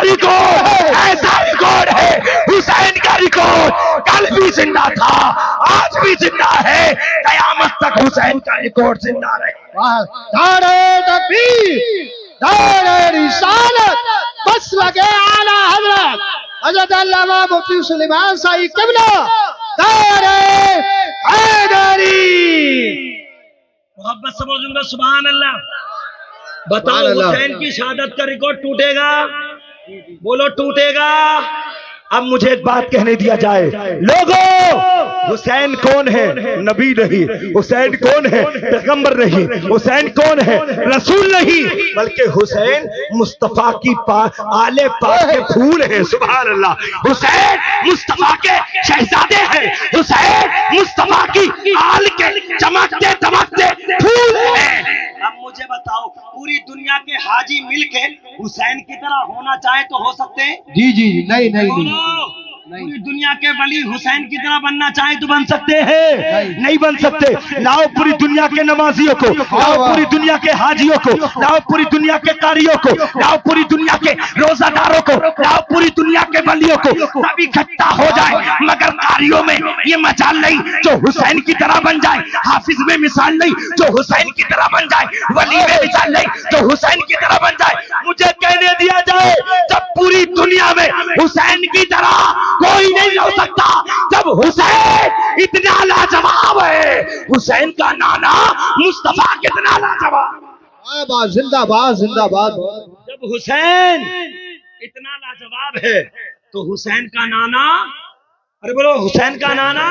Record ایسا record ہے، حسین کا ریکارڈ کل بھی زندہ تھا، آج بھی زندہ ہے، قیامت تک حسین کا ریکارڈ زندہ رہے۔ نعرہ تکبیر، نعرہ رسالت، بس لگے اعلی حضرت حضرت علامہ مفتی سلیمان سائی قبلہ، نعرہ حیدری۔ محبت سے بولوں گا سبحان اللہ۔ بتاؤ حسین کی شہادت کا ریکارڈ ٹوٹے گا؟ بولو ٹوٹے گا؟ اب مجھے ایک بات کہنے دیا جائے، لوگوں حسین کون ہے؟ نبی نہیں۔ حسین کون ہے؟ پیغمبر نہیں۔ حسین کون ہے؟ رسول نہیں، بلکہ حسین مصطفیٰ کی آل پاک کے پھول ہیں۔ سبحان اللہ۔ حسین مصطفیٰ کے شہزادے ہیں، حسین مصطفیٰ کی آل کے چمکتے دمکتے پھول ہیں۔ اب مجھے بتاؤ، پوری دنیا کے حاجی مل کے حسین کی طرح ہونا چاہے تو ہو سکتے ہیں؟ جی جی جی، نہیں۔ پوری دنیا کے ولی حسین کی طرح بننا چاہے تو بن سکتے ہیں؟ نہیں بن سکتے۔ لاؤ پوری دنیا کے نمازیوں کو، لاؤ پوری دنیا کے حاجیوں کو، لاؤ پوری دنیا کے قاریوں کو، لاؤ پوری دنیا کے روزہ داروں کو، لاؤ پوری دنیا کے ولیوں کو، سب اکٹھا ہو جائے، مگر قاریوں میں یہ مجال نہیں جو حسین کی طرح بن جائے، حافظ میں مثال نہیں جو حسین کی طرح بن جائے، ولی میں مثال نہیں جو حسین کی طرح بن جائے۔ مجھے کہنے دیا جائے، جب پوری دنیا میں حسین کی طرح کوئی نہیں ہو سکتا، جب حسین اتنا لاجواب ہے، حسین کا نانا مصطفیٰ کتنا لاجواب، زندہ باد زندہ باد۔ جب حسین اتنا لاجواب ہے تو حسین کا نانا، ارے بولو حسین کا نانا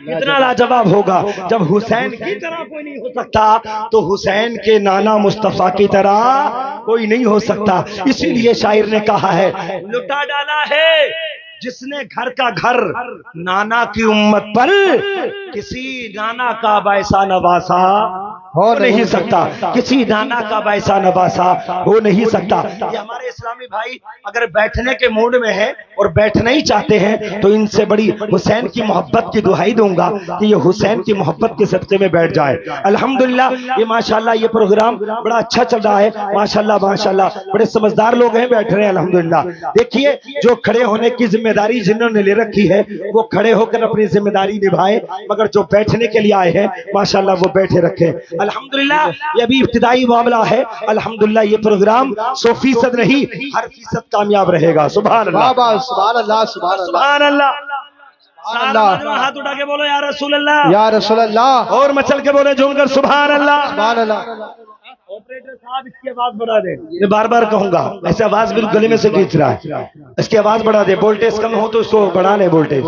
اتنا لاجواب ہوگا۔ جب حسین کی طرح کوئی نہیں ہو سکتا تو حسین کے نانا مصطفیٰ کی طرح کوئی نہیں ہو سکتا۔ اسی لیے شاعر نے کہا ہے، لٹا ڈالا ہے جس نے گھر کا گھر نانا کی امت پر، کسی نانا کا ویسا نواسا ہو نہیں سکتا، کسی نانا کا ویسا نواسا ہو نہیں سکتا۔ یہ ہمارے اسلامی بھائی اگر بیٹھنے کے موڈ میں ہے اور بیٹھنا ہی چاہتے ہیں تو ان سے بڑی حسین کی محبت کی دعائی دوں گا کہ یہ حسین کی محبت کے صدقے میں بیٹھ جائے۔ الحمدللہ یہ ماشاءاللہ یہ پروگرام بڑا اچھا چل رہا ہے، ماشاءاللہ بڑے سمجھدار لوگ ہیں بیٹھ رہے ہیں الحمدللہ۔ دیکھیے جو کھڑے ہونے کی ذمہ داری جنہوں نے لے رکھی ہے وہ کھڑے ہو کر اپنی ذمہ داری نبھائے، مگر جو بیٹھنے کے لیے آئے ہیں ماشاءاللہ وہ بیٹھے رکھیں۔ الحمدللہ یہ ابھی ابتدائی معاملہ ہے، الحمدللہ یہ پروگرام 100% نہیں 100% کامیاب رہے گا۔ سبحان اللہ سبحان اللہ سبحان اللہ سبحان اللہ۔ سبحان اللہ۔ ہاتھ اٹھا کے بولو یا رسول اللہ، یا رسول اللہ، اور مچل کے بولے جھوم کر سبحان اللہ۔ سبحان اللہ۔ آپریٹر صاحب اس کی آواز بڑھا دے، میں بار بار کہوں گا ایسے آواز بالکل گلے میں سے کھینچ رہا ہے، اس کی آواز بڑھا دے، وولٹیج کم ہو تو اس کو بڑھا لے وولٹیج۔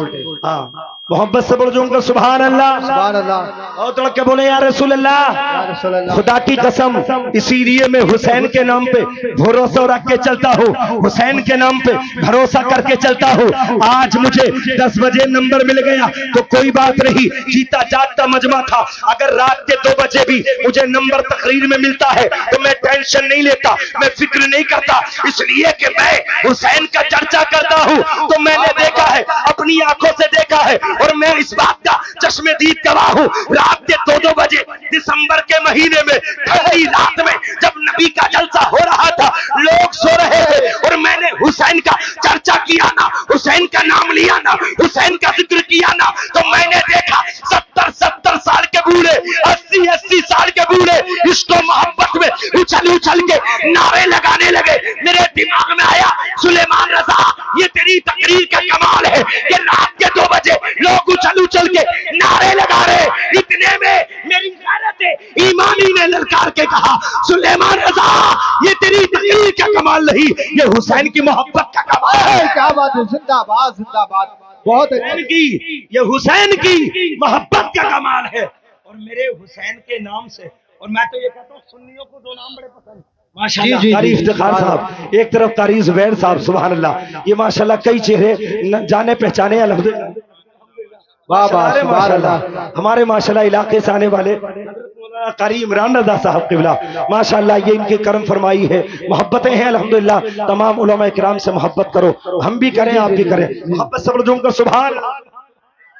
ہاں محبت سے بولو جھوم کر سبحان اللہ، سبحان اللہ، اور تڑک کے بولے یا رسول اللہ۔ یا رسول اللہ۔ خدا کی قسم اسی لیے میں حسین کے نام پہ بھروسہ رکھ کے چلتا ہوں، حسین کے نام پہ بھروسہ کر کے چلتا ہوں۔ آج مجھے 10 بجے نمبر مل گیا تو کوئی بات نہیں، جیتا جاگتا مجمع تھا۔ اگر رات کے 2 بجے بھی مجھے نمبر تقریر میں ملتا ہے تو میں ٹینشن نہیں لیتا، میں فکر نہیں کرتا، اس لیے کہ میں حسین کا چرچا کرتا ہوں تو میں نے دیکھا ہے، اپنی آنکھوں سے دیکھا ہے، اور میں اس بات کا چشم دید گواہ ہوں۔ رات کے 2 بجے دسمبر کے مہینے میں ٹھنڈی رات میں جب نبی کا جلسہ ہو رہا تھا، لوگ سو رہے تھے اور میں نے حسین کا چرچا کیا نا، حسین کا نام لیا نا، حسین کا ذکر کیا نا، تو میں نے دیکھا 70 سال کے بوڑھے، 80 سال کے بوڑھے اس کو محبت میں اچھل کے نعرے لگانے لگے۔ میرے دماغ میں آیا سلیمان رضا یہ تیری تقریر کا کمال ہے کہ رات کے 2 بجے لوگ اچھل کے نعرے لگا رہے۔ اتنے میں میری غیرت ایمانی نے للکار کے کہا سلیمان رضا یہ تیری تقریر کا کمال نہیں، یہ حسین کی محبت کا کمال ہے۔ کیا بات ہے، زندہ باد زندہ باد، بہت حسین کی، یہ حسین کی محبت کا کمال ہے۔ اور میرے حسین کے نام سے، اور میں تو یہ کہتا ہوں سنیوں کو 2 نام بڑے پسند ہیں ماشاءاللہ۔ قاری افتخار صاحب ایک طرف، قاری زبیر صاحب سبحان اللہ، یہ ماشاءاللہ کئی چہرے جانے پہچانے الحمدللہ۔ ہمارے ماشاءاللہ علاقے سے آنے والے قاری عمران رضا صاحب قبلہ ماشاءاللہ، یہ ان کی کرم فرمائی ہے، محبتیں ہیں الحمدللہ۔ تمام علماء کرام سے محبت کرو، ہم بھی کریں آپ بھی کریں، محبت صبر جھوم کر سبحان اللہ۔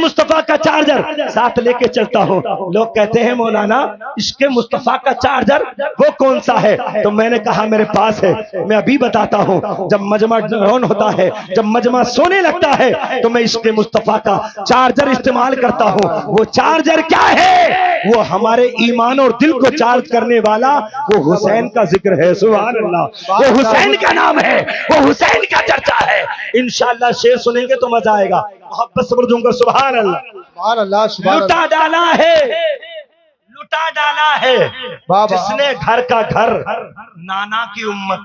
مصطفیٰ کا چارجر ساتھ لے کے چلتا ہوں لوگ کہتے ہیں مولانا عشق مصطفیٰ کا چارجر وہ کون سا ہے تو میں نے کہا میرے پاس ہے میں ابھی بتاتا ہوں جب مجمع آن ہوتا ہے جب مجمع سونے لگتا ہے تو میں عشق مصطفیٰ کا چارجر استعمال کرتا ہوں وہ چارجر کیا ہے وہ ہمارے ایمان اور دل کو چارج کرنے والا وہ حسین کا ذکر ہے سبحان اللہ وہ حسین کا نام ہے وہ حسین کا چرچا ہے انشاءاللہ شعر سنیں گے تو مزہ آئے گا محبت سے دوں گا سبحان اللہ سبحان اللہ سبحان اللہ۔ لٹا ڈالا ہے واہ واہ۔ جس نے گھر کا گھر نانا کی امت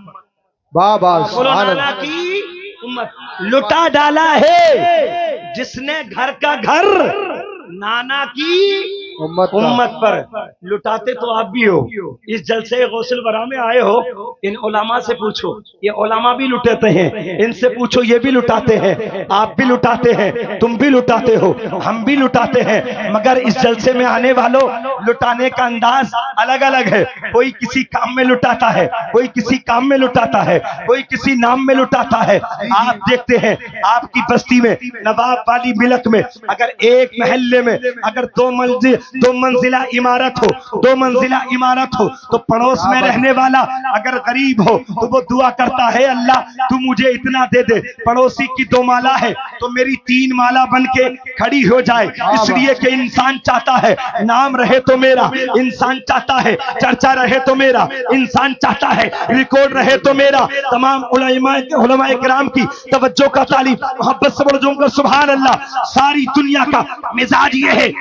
واہ واہ بولو سبحان نانا اللہ۔ کی امت لٹا ڈالا ہے جس نے گھر کا گھر نانا کی امت کا۔ امت پر لٹاتے تو آپ بھی ہو اس جلسے غوث الورا میں آئے ہو ان علماء سے پوچھو یہ علماء بھی لٹاتے ہیں ان سے پوچھو یہ بھی لٹاتے ہیں آپ بھی لٹاتے ہیں تم بھی لٹاتے ہو ہم بھی لٹاتے ہیں مگر اس جلسے میں آنے والوں لٹانے کا انداز الگ الگ ہے کوئی کسی کام میں لٹاتا ہے کوئی کسی کام میں لٹاتا ہے کوئی کسی نام میں لٹاتا ہے آپ دیکھتے ہیں آپ کی بستی میں نواب والی ملک میں اگر ایک محلے میں اگر دو منزلہ عمارت ہو تو پڑوس میں رہنے والا اگر غریب ہو تو وہ دعا کرتا ہے اللہ تو مجھے اتنا دے دے پڑوسی کی 2 مالا ہے تو میری 3 مالا بن کے کھڑی ہو جائے اس لیے کہ انسان چاہتا ہے نام رہے تو میرا انسان چاہتا ہے چرچا رہے تو میرا انسان چاہتا ہے ریکارڈ رہے تو میرا تمام علماء کرام کی توجہ کا تعلیم محبت سے بڑھ جاؤں گا سبحان اللہ ساری دنیا کا مزاج یہ ہے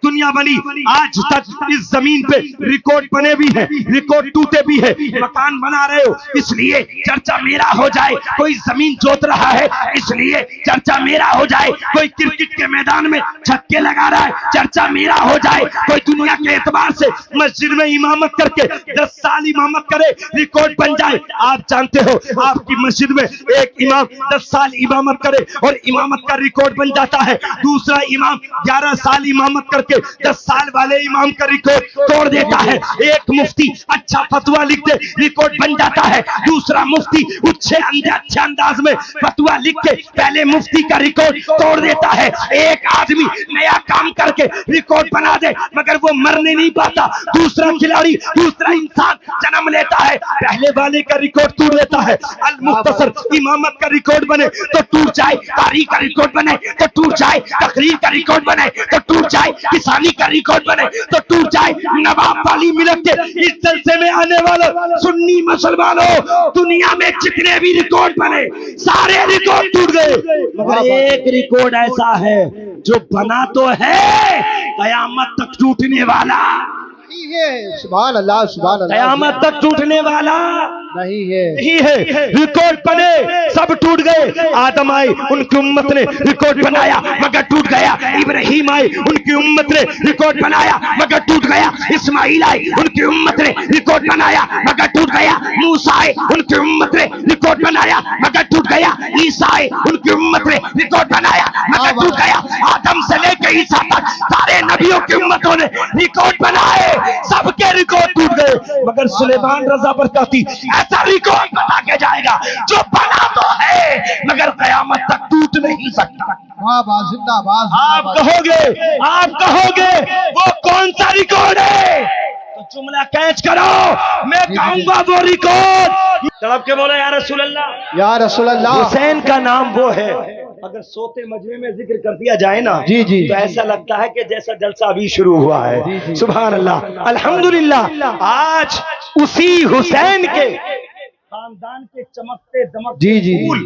دنیا بنی آج تک اس زمین پہ ریکارڈ بنے بھی ہیں ریکارڈ ٹوٹے بھی ہیں مکان بنا رہے ہو اس لیے چرچا میرا ہو جائے کوئی زمین جوت رہا ہے اس لیے چرچا میرا ہو جائے کوئی کرکٹ کے میدان میں چھکے لگا رہا ہے چرچا میرا ہو جائے کوئی دنیا کے اعتبار سے مسجد میں امامت کر کے 10 سال امامت کرے ریکارڈ بن جائے آپ جانتے ہو آپ کی مسجد میں ایک امام 10 سال امامت کرے اور امامت کا ریکارڈ بن جاتا ہے دوسرا امام 11 سال امامت کر کے 10 سال والے امام کا ریکارڈ توڑ دیتا ہے ایک مفتی اچھا فتویٰ لکھ دے ریکارڈ بن جاتا ہے دوسرا مفتی اچھے انداز میں فتویٰ لکھ کے پہلے مفتی کا ریکارڈ توڑ دیتا ہے ایک آدمی نیا کام کر کے ریکارڈ بنا دے مگر وہ مرنے نہیں پاتا دوسرا کھلاڑی دوسرا انسان جنم لیتا ہے پہلے والے کا ریکارڈ توڑ دیتا ہے المختصر امامت کا ریکارڈ بنے تو ٹوٹ جائے تاریخ کا ریکارڈ بنے تو ٹوٹ جائے تقریر کا ریکارڈ بنے تو ٹوٹ جائے کسانی کا ریکارڈ بنے تو ٹوٹ جائے نواب والی ملک کے اس جلسے میں آنے والوں سنی مسلمانوں دنیا میں جتنے بھی ریکارڈ بنے سارے ریکارڈ ٹوٹ گئے مگر ایک ریکارڈ ایسا ہے جو بنا تو ہے قیامت تک ٹوٹنے والا نہیں ہے سبحان اللہ سبحان اللہ قیامت تک ٹوٹنے والا نہیں ہے نہیں ہے ریکارڈ بنے سب ٹوٹ گئے آدم آئے ان کی امت نے ریکارڈ بنایا مگر ٹوٹ گیا ابراہیم آئے ان کی امت نے ریکارڈ بنایا مگر ٹوٹ گیا اسماعیل آئے ان کی امت نے ریکارڈ بنایا مگر ٹوٹ گیا موسیٰ آئے ان کی امت نے ریکارڈ بنایا مگر ٹوٹ گیا عیسیٰ آئے ان کی امت نے ریکارڈ بنایا مگر ٹوٹ گیا آدم سے لے کے عیسیٰ تک سارے نبیوں کی امتوں نے ریکارڈ بنائے سب کے ریکارڈ ٹوٹ گئے مگر سلیمان رضا برکاتی ایسا ریکارڈ بتا کے جائے گا جو بنا تو ہے مگر قیامت تک ٹوٹ نہیں سکتا واہ واہ زندہ باد آپ کہو گے وہ کون سا ریکارڈ ہے تو جملہ کیچ کرو میں کہوں گا وہ ریکارڈ تڑپ کے بولا یا رسول اللہ یا رسول اللہ حسین کا نام وہ ہے اگر سوتے مجمع میں ذکر کر دیا جائے نا جی جی تو ایسا لگتا ہے کہ جیسا جلسہ ابھی شروع ہوا ہے سبحان اللہ الحمدللہ آج اسی حسین کے خاندان کے چمکتے دمکتے جی جی پھول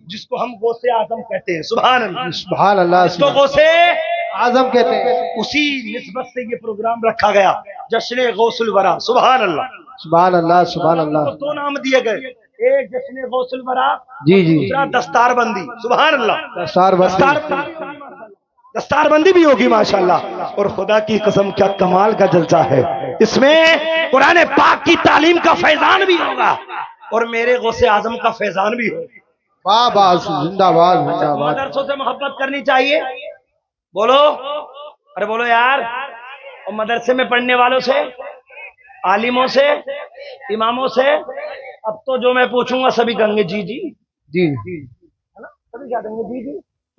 جس کو ہم غوث اعظم کہتے ہیں سبحان اللہ سبحان اللہ تو غوث اعظم کہتے ہیں اسی نسبت سے یہ پروگرام رکھا گیا جشن غوث الورا سبحان اللہ سبحان اللہ سبحان اللہ تو 2 نام دیے گئے ایک جشن غوث الورا جی جی دوسرا دستار بندی سبحان اللہ دستار بندی بھی ہوگی ماشاءاللہ اور خدا کی قسم کیا کمال کا جلسہ ہے اس میں قرآن پاک کی تعلیم کا فیضان بھی ہوگا اور میرے غوث اعظم کا فیضان بھی ہوگا واہ واہ زندہ باد زندہ باد مدرسوں سے محبت کرنی چاہیے بولو ارے بولو یار اور مدرسے میں پڑھنے والوں سے عالموں سے اماموں سے اب تو جو میں پوچھوں گا سبھی کہیں گے جی جی جی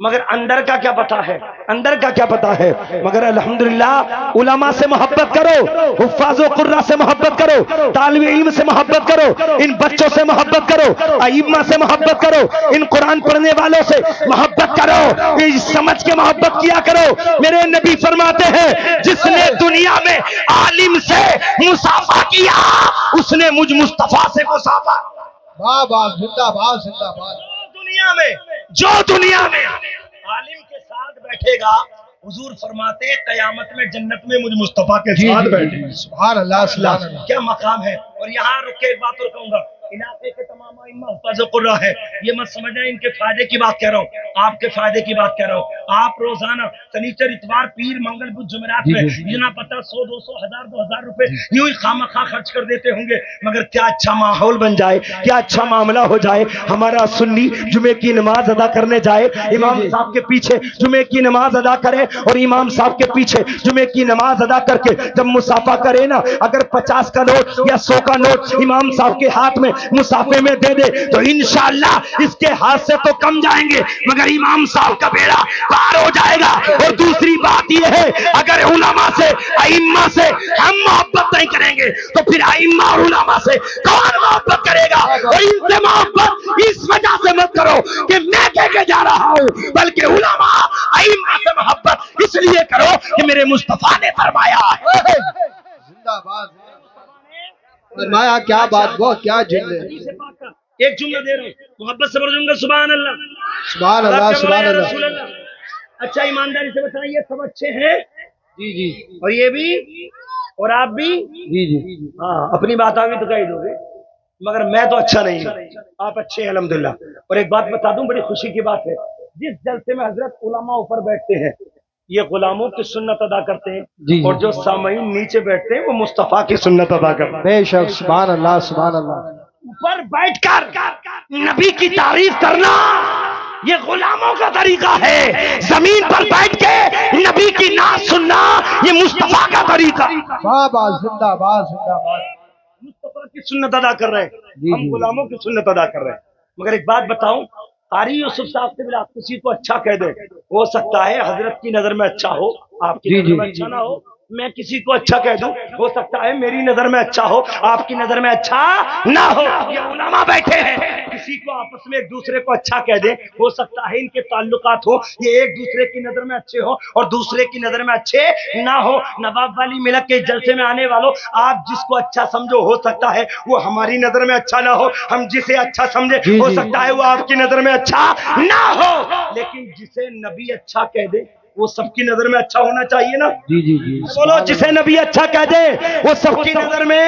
مگر اندر کا کیا پتا ہے، اندر کا کیا پتا ہے. مگر الحمدللہ علماء سے محبت کرو، حفاظ و قراء سے محبت کرو، طالب علم سے محبت کرو، ان بچوں سے محبت کرو، ائمہ سے محبت کرو، ان قرآن پڑھنے والوں سے محبت کرو، سمجھ کے محبت کیا کرو. میرے نبی فرماتے ہیں جس نے دنیا میں عالم سے مصافحہ کیا اس نے مجھ مصطفیٰ سے مصافحہ. واہ واہ زندہ باد زندہ باد. جو دنیا میں عالم کے ساتھ بیٹھے گا، حضور فرماتے ہیں قیامت میں جنت میں مجھ مصطفیٰ کے ساتھ بیٹھے گا. سبحان اللہ سبحان اللہ. کیا مقام ہے. اور یہاں رک کے ایک بات اور کہوں گا، علاقے کے تمام ائمہ حفاظ قراء ہے، یہ مت سمجھنا ان کے فائدے کی بات کہہ رہا ہوں، آپ کے فائدے کی بات کہہ رہا ہوں. آپ روزانہ سنیچر اتوار پیر منگل بدھ جمعرات میں یہ نہ پتا 100 200 1000 2000 روپے یوں ہی خامخواہ خرچ کر دیتے ہوں گے، مگر کیا اچھا ماحول بن جائے، کیا اچھا معاملہ ہو جائے. ہمارا سنی جمعے کی نماز ادا کرنے جائے، امام صاحب کے پیچھے جمعے کی نماز ادا کرے، اور امام صاحب کے پیچھے جمعے کی نماز ادا کر کے جب مصافحہ کرے نا، اگر 50 کا نوٹ یا 100 کا نوٹ امام صاحب کے ہاتھ میں مصافحے میں دے دے تو انشاءاللہ اس کے ہاتھ سے تو کم جائیں گے مگر امام صاحب کا بیڑا پار ہو جائے گا. اور دوسری بات یہ ہے، اگر علماء سے ائمہ سے ہم محبت نہیں کریں گے تو پھر ائمہ اور علماء سے کون محبت کرے گا. اور ان سے محبت اس وجہ سے مت کرو کہ میں کہہ کے جا رہا ہوں، بلکہ علماء ائمہ سے محبت اس لیے کرو کہ میرے مصطفیٰ نے فرمایا ہے. زندہ باد. فرمایا کیا بات، وہ کیا جملے. ایک جملہ دے رہا ہوں، محبت سے پڑھ دوں گا سبحان اللہ سبحان اللہ سبحان اللہ. اچھا ایمانداری سے بتائیں، یہ سب اچھے ہیں جی جی اور یہ بھی اور آپ بھی. جی جی. ہاں اپنی بات آگے تو کہہ دو گے، مگر میں تو اچھا نہیں ہوں، آپ اچھے ہیں الحمدللہ. اور ایک بات بتا دوں، بڑی خوشی کی بات ہے، جس جلسے میں حضرت علماء اوپر بیٹھتے ہیں یہ غلاموں کی سنت ادا کرتے ہیں، جی اور جو سامعین نیچے بیٹھتے ہیں وہ مصطفیٰ کی سنت ادا کرتے ہیں. بے شک سبحان اللہ سبحان اللہ. اوپر بیٹھ کر نبی کی تعریف کرنا یہ غلاموں کا طریقہ ہے، زمین پر بیٹھ کے نبی کی نعت سننا یہ مصطفیٰ کا طریقہ. واہ واہ زندہ باد زندہ باد. مصطفیٰ کی سنت ادا کر رہے ہیں، ہم غلاموں کی سنت ادا کر رہے ہیں. مگر ایک بات بتاؤں، قاری یوسف صاحب سے بھی آپ کسی کو اچھا کہہ دیں، ہو سکتا ہے حضرت کی نظر میں اچھا ہو، آپ کی نظر میں اچھا نہ ہو. میں کسی کو اچھا کہہ دوں، ہو سکتا ہے میری نظر میں اچھا ہو، آپ کی نظر میں اچھا نہ ہو. یہ علماء بیٹھے ہیں، کسی کو آپس میں ایک دوسرے کو اچھا کہہ دیں، ہو سکتا ہے ان کے تعلقات ہو، یہ ایک دوسرے کی نظر میں اچھے ہو اور دوسرے کی نظر میں اچھے نہ ہو. نواب والی ملک کے جلسے میں آنے والوں، آپ جس کو اچھا سمجھو ہو سکتا ہے وہ ہماری نظر میں اچھا نہ ہو، ہم جسے اچھا سمجھے ہو سکتا ہے وہ آپ کی نظر میں اچھا نہ ہو. لیکن جسے نبی اچھا کہہ دے وہ سب کی نظر میں اچھا ہونا چاہیے نا. جی جی جی. بولو، جسے نبی اچھا کہہ دے وہ سب کی نظر میں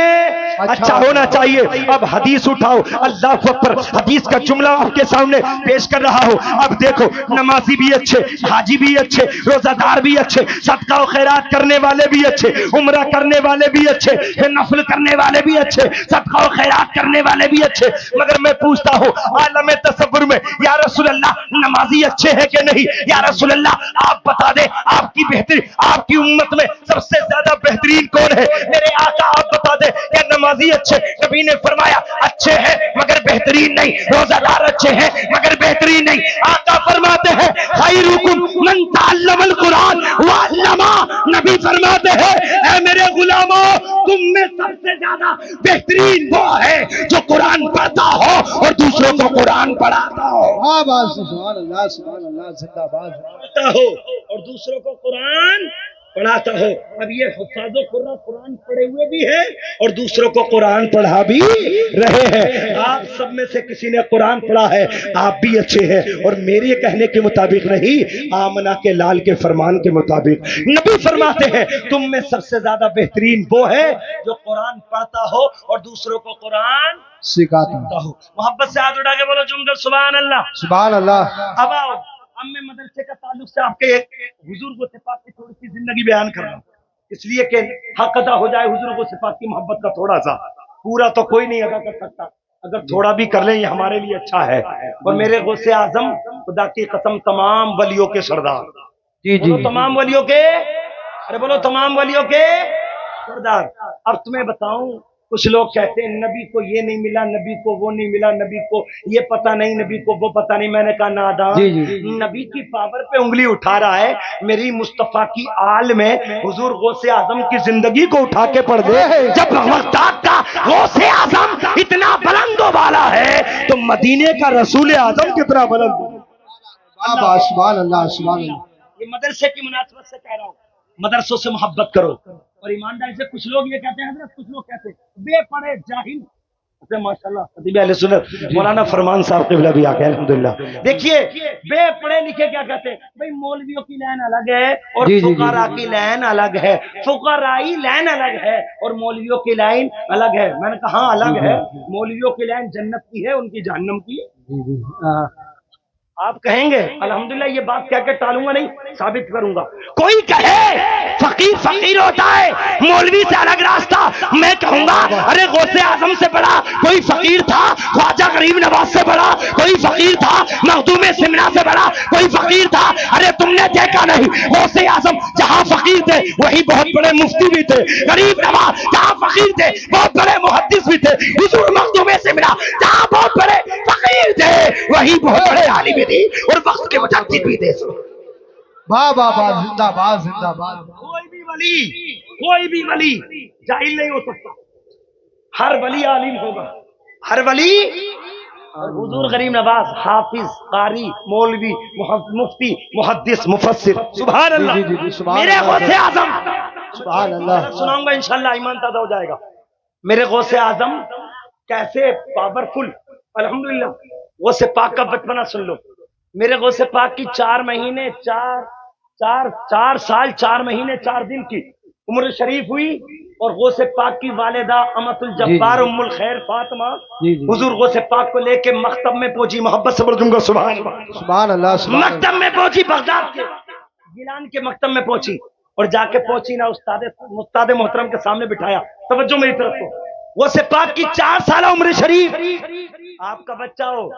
اچھا ہونا چاہیے. اب حدیث اٹھاؤ، اللہ اکبر، حدیث کا جملہ آپ کے سامنے پیش کر رہا ہوں. اب دیکھو، نمازی بھی اچھے، حاجی بھی اچھے، روزہ دار بھی اچھے، صدقہ و خیرات کرنے والے بھی اچھے، عمرہ کرنے والے بھی اچھے، نفل کرنے والے بھی اچھے، صدقہ و خیرات کرنے والے بھی اچھے. مگر میں پوچھتا ہوں عالم تصور میں، یا رسول اللہ نمازی اچھے ہیں کہ نہیں؟ یا رسول اللہ آپ بتا دیں، آپ کی بہتری، آپ کی امت میں سب سے زیادہ بہترین کون ہے؟ میرے آقا آپ بتا دیں، کیا نمازی اچھے؟ نبی نے فرمایا اچھے ہیں مگر بہترین نہیں، روزہ دار اچھے ہیں مگر بہترین نہیں. آقا فرماتے ہیں خیرکم من تعلم القرآن وعلمہ. نبی فرماتے ہیں اے میرے غلاموں، تم میں سب سے زیادہ بہترین وہ ہے جو قرآن پڑھتا ہو اور دوسروں کو قرآن پڑھاتا ہو. واہ واہ سبحان اللہ سبحان اللہ زندہ باد. ہو اور دوسروں کو قرآن پڑھاتا ہو. اب یہ حفاظ قرآن پڑھے ہوئے بھی ہیں اور دوسروں کو قرآن پڑھا بھی رہے ہیں. آپ سب میں سے کسی نے قرآن پڑھا ہے، آپ بھی اچھے ہیں، اور میرے کہنے کے مطابق نہیں، آمنہ کے لال کے فرمان کے مطابق. نبی فرماتے ہیں تم میں سب سے زیادہ بہترین وہ ہے جو قرآن پڑھتا ہو اور دوسروں کو قرآن سکھاتا ہو. محبت سے ہاتھ اٹھا کے بولو جملہ سبحان اللہ. سبحان اللہ. اب آؤ، اب میں مدرسے کا تعلق سے آپ کے حضور کو صفات کی تھوڑی سی زندگی بیان کر رہا ہوں، اس لیے کہ حق ادا ہو جائے حضور کو صفات کی محبت کا تھوڑا سا. پورا تو کوئی نہیں ادا کر سکتا، اگر تھوڑا بھی کر لیں یہ ہمارے لیے اچھا ہے. اور میرے غوث اعظم خدا کی قسم تمام ولیوں کے سردار. جی جی. تمام ولیوں کے، ارے بولو تمام ولیوں کے سردار. اب تمہیں بتاؤں کچھ لوگ کہتے ہیں نبی کو یہ نہیں ملا، نبی کو وہ نہیں ملا، نبی کو یہ پتہ نہیں، نبی کو وہ پتہ نہیں. میں نے کہا نادان، نبی کی پاور پہ انگلی اٹھا رہا ہے، میری مصطفیٰ کی آل میں حضور غوث اعظم کی زندگی کو اٹھا کے پڑھ دے. جب وقت کا غوث اعظم اتنا بلند و بالا ہے تو مدینے کا رسول اعظم کتنا بلند ہے. سبحان اللہ سبحان اللہ. یہ مدرسے کی مناسبت سے کہہ رہا ہوں، مدرسوں سے محبت کرو. اور ایمانداری سے کچھ لوگ یہ کہتے ہیں حضرت، کچھ لوگ کہتے ہیں بے پڑھے جاہل. ماشاءاللہ خطیب اہل سنت مولانا فرمان صاحب قبلہ بھی آ گئے الحمدللہ. دیکھیے بے پڑھے لکھے کیا کہتے ہیں بھئی مولویوں کی لائن الگ ہے اور فقراء کی لائن الگ ہے، فقرائی لائن الگ ہے اور مولویوں کی لائن الگ ہے. میں نے کہا ہاں الگ ہے، مولویوں کی لائن جنت کی ہے، ان کی جہنم کی ہے. آپ کہیں گے الحمدللہ یہ بات کہہ کے ٹالوں گا نہیں، ثابت کروں گا. کوئی کہے فقیر فقیر ہوتا ہے، مولوی سے الگ راستہ، میں کہوں گا ارے غوث اعظم سے بڑا کوئی فقیر تھا، خواجہ غریب نواز سے بڑا کوئی فقیر تھا، مخدوم سمنا سے بڑا کوئی فقیر تھا. ارے تم نے دیکھا نہیں غوث اعظم جہاں فقیر تھے وہی بہت بڑے مفتی بھی تھے، غریب نواز جہاں فقیر تھے بہت بڑے محدث بھی تھے، حضور مخدوم سمنا جہاں بہت بڑے فقیر تھے وہی بہت بڑے عالم تھی اور وقت کے مجدد بھی تھے. واہ واہ واہ، زندہ باد زندہ باد. کوئی بھی ولی جاہل نہیں ہو سکتا، ہر ولی عالم ہوگا، ہر ولی. اور حضور غریب نواز حافظ قاری مولوی مفتی محدث مفسر. سبحان اللہ. میرے غوث اعظم سبحان اللہ. سناؤں گا انشاءاللہ ایمان تازہ ہو جائے گا. میرے غوث اعظم کیسے پاورفل. الحمدللہ غوث پاک کا بچپنا سن لو. میرے غوث پاک کی 4 مہینے 4 سال 4 مہینے 4 دن کی عمر شریف ہوئی اور غوث پاک کی والدہ امت الجبار ام الخیر فاطمہ حضور غوث پاک کو لے کے مکتب میں پہنچی. محبت سے بول دوں گا سبحان اللہ. سبحان اللہ. مکتب میں پہنچی، بغداد کے گیلان کے مکتب میں پہنچی اور جا کے پہنچی نا استاد محترم کے سامنے بٹھایا. توجہ میری طرف کو. غوث پاک کی 4 سالہ عمر شریف. آپ کا بچہ ہو،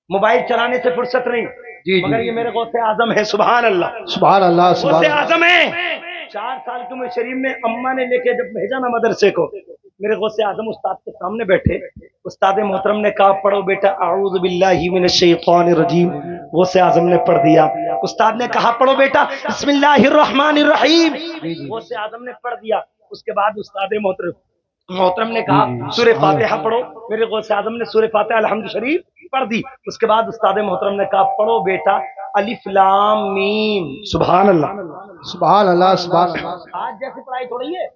موبائل چلانے سے فرصت نہیں، مگر یہ میرے غوث اعظم ہے. سبحان اللہ سبحان اللہ. غوث اعظم ہے. 4 سال کی عمر شریف میں اماں نے لے کے جب بھیجا نا مدرسے کو، میرے غوث اعظم استاد کے سامنے بیٹھے. استاد محترم نے کہا پڑھو بیٹا اعوذ باللہ من الشیطان الرجیم. غوث اعظم نے پڑھ دیا. استاد نے کہا پڑھو بیٹا بسم اللہ الرحمن الرحیم. غوث اعظم نے پڑھ دیا. اس کے بعد استاد محترم نے کہا سورہ فاتحہ پڑھو. میرے غوث اعظم نے سورہ فاتحہ الحمد شریف پڑھ دی. اس کے بعد استاد محترم نے کہا پڑھو بیٹا الف لام میم. سبحان اللہ سبحان اللہ. سبحان اللہ. آج جیسی پڑھائی تھوڑی ہے.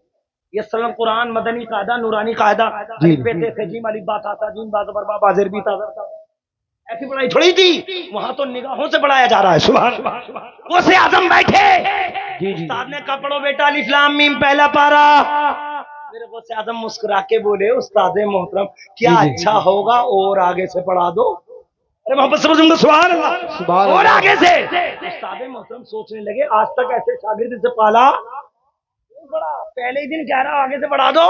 یہ سلم قرآن مدنی قاعدہ نورانی قاعدہ الف ب ت ث جیم الف با تا جیم با زبر با با زیر بی تا زر. ایسی پڑھائی تھوڑی تھی، وہاں تو نگاہوں سے پڑھایا جا رہا ہے. سبحان اللہ. غوث اعظم بیٹھے. استاد نے کہا پڑھو بیٹا الف لام میم پہلا پارا. میرے غوث اعظم مسکرا کے بولے استاد محترم کیا اچھا ہوگا اور آگے سے پڑھا دو. ارے محبت سے بولوں گا سبحان اللہ. اور آگے سے. استاد محترم سوچنے لگے آج تک ایسے شاگرد سے پالا پہلے ہی دن کہہ رہا آگے سے پڑھا دو.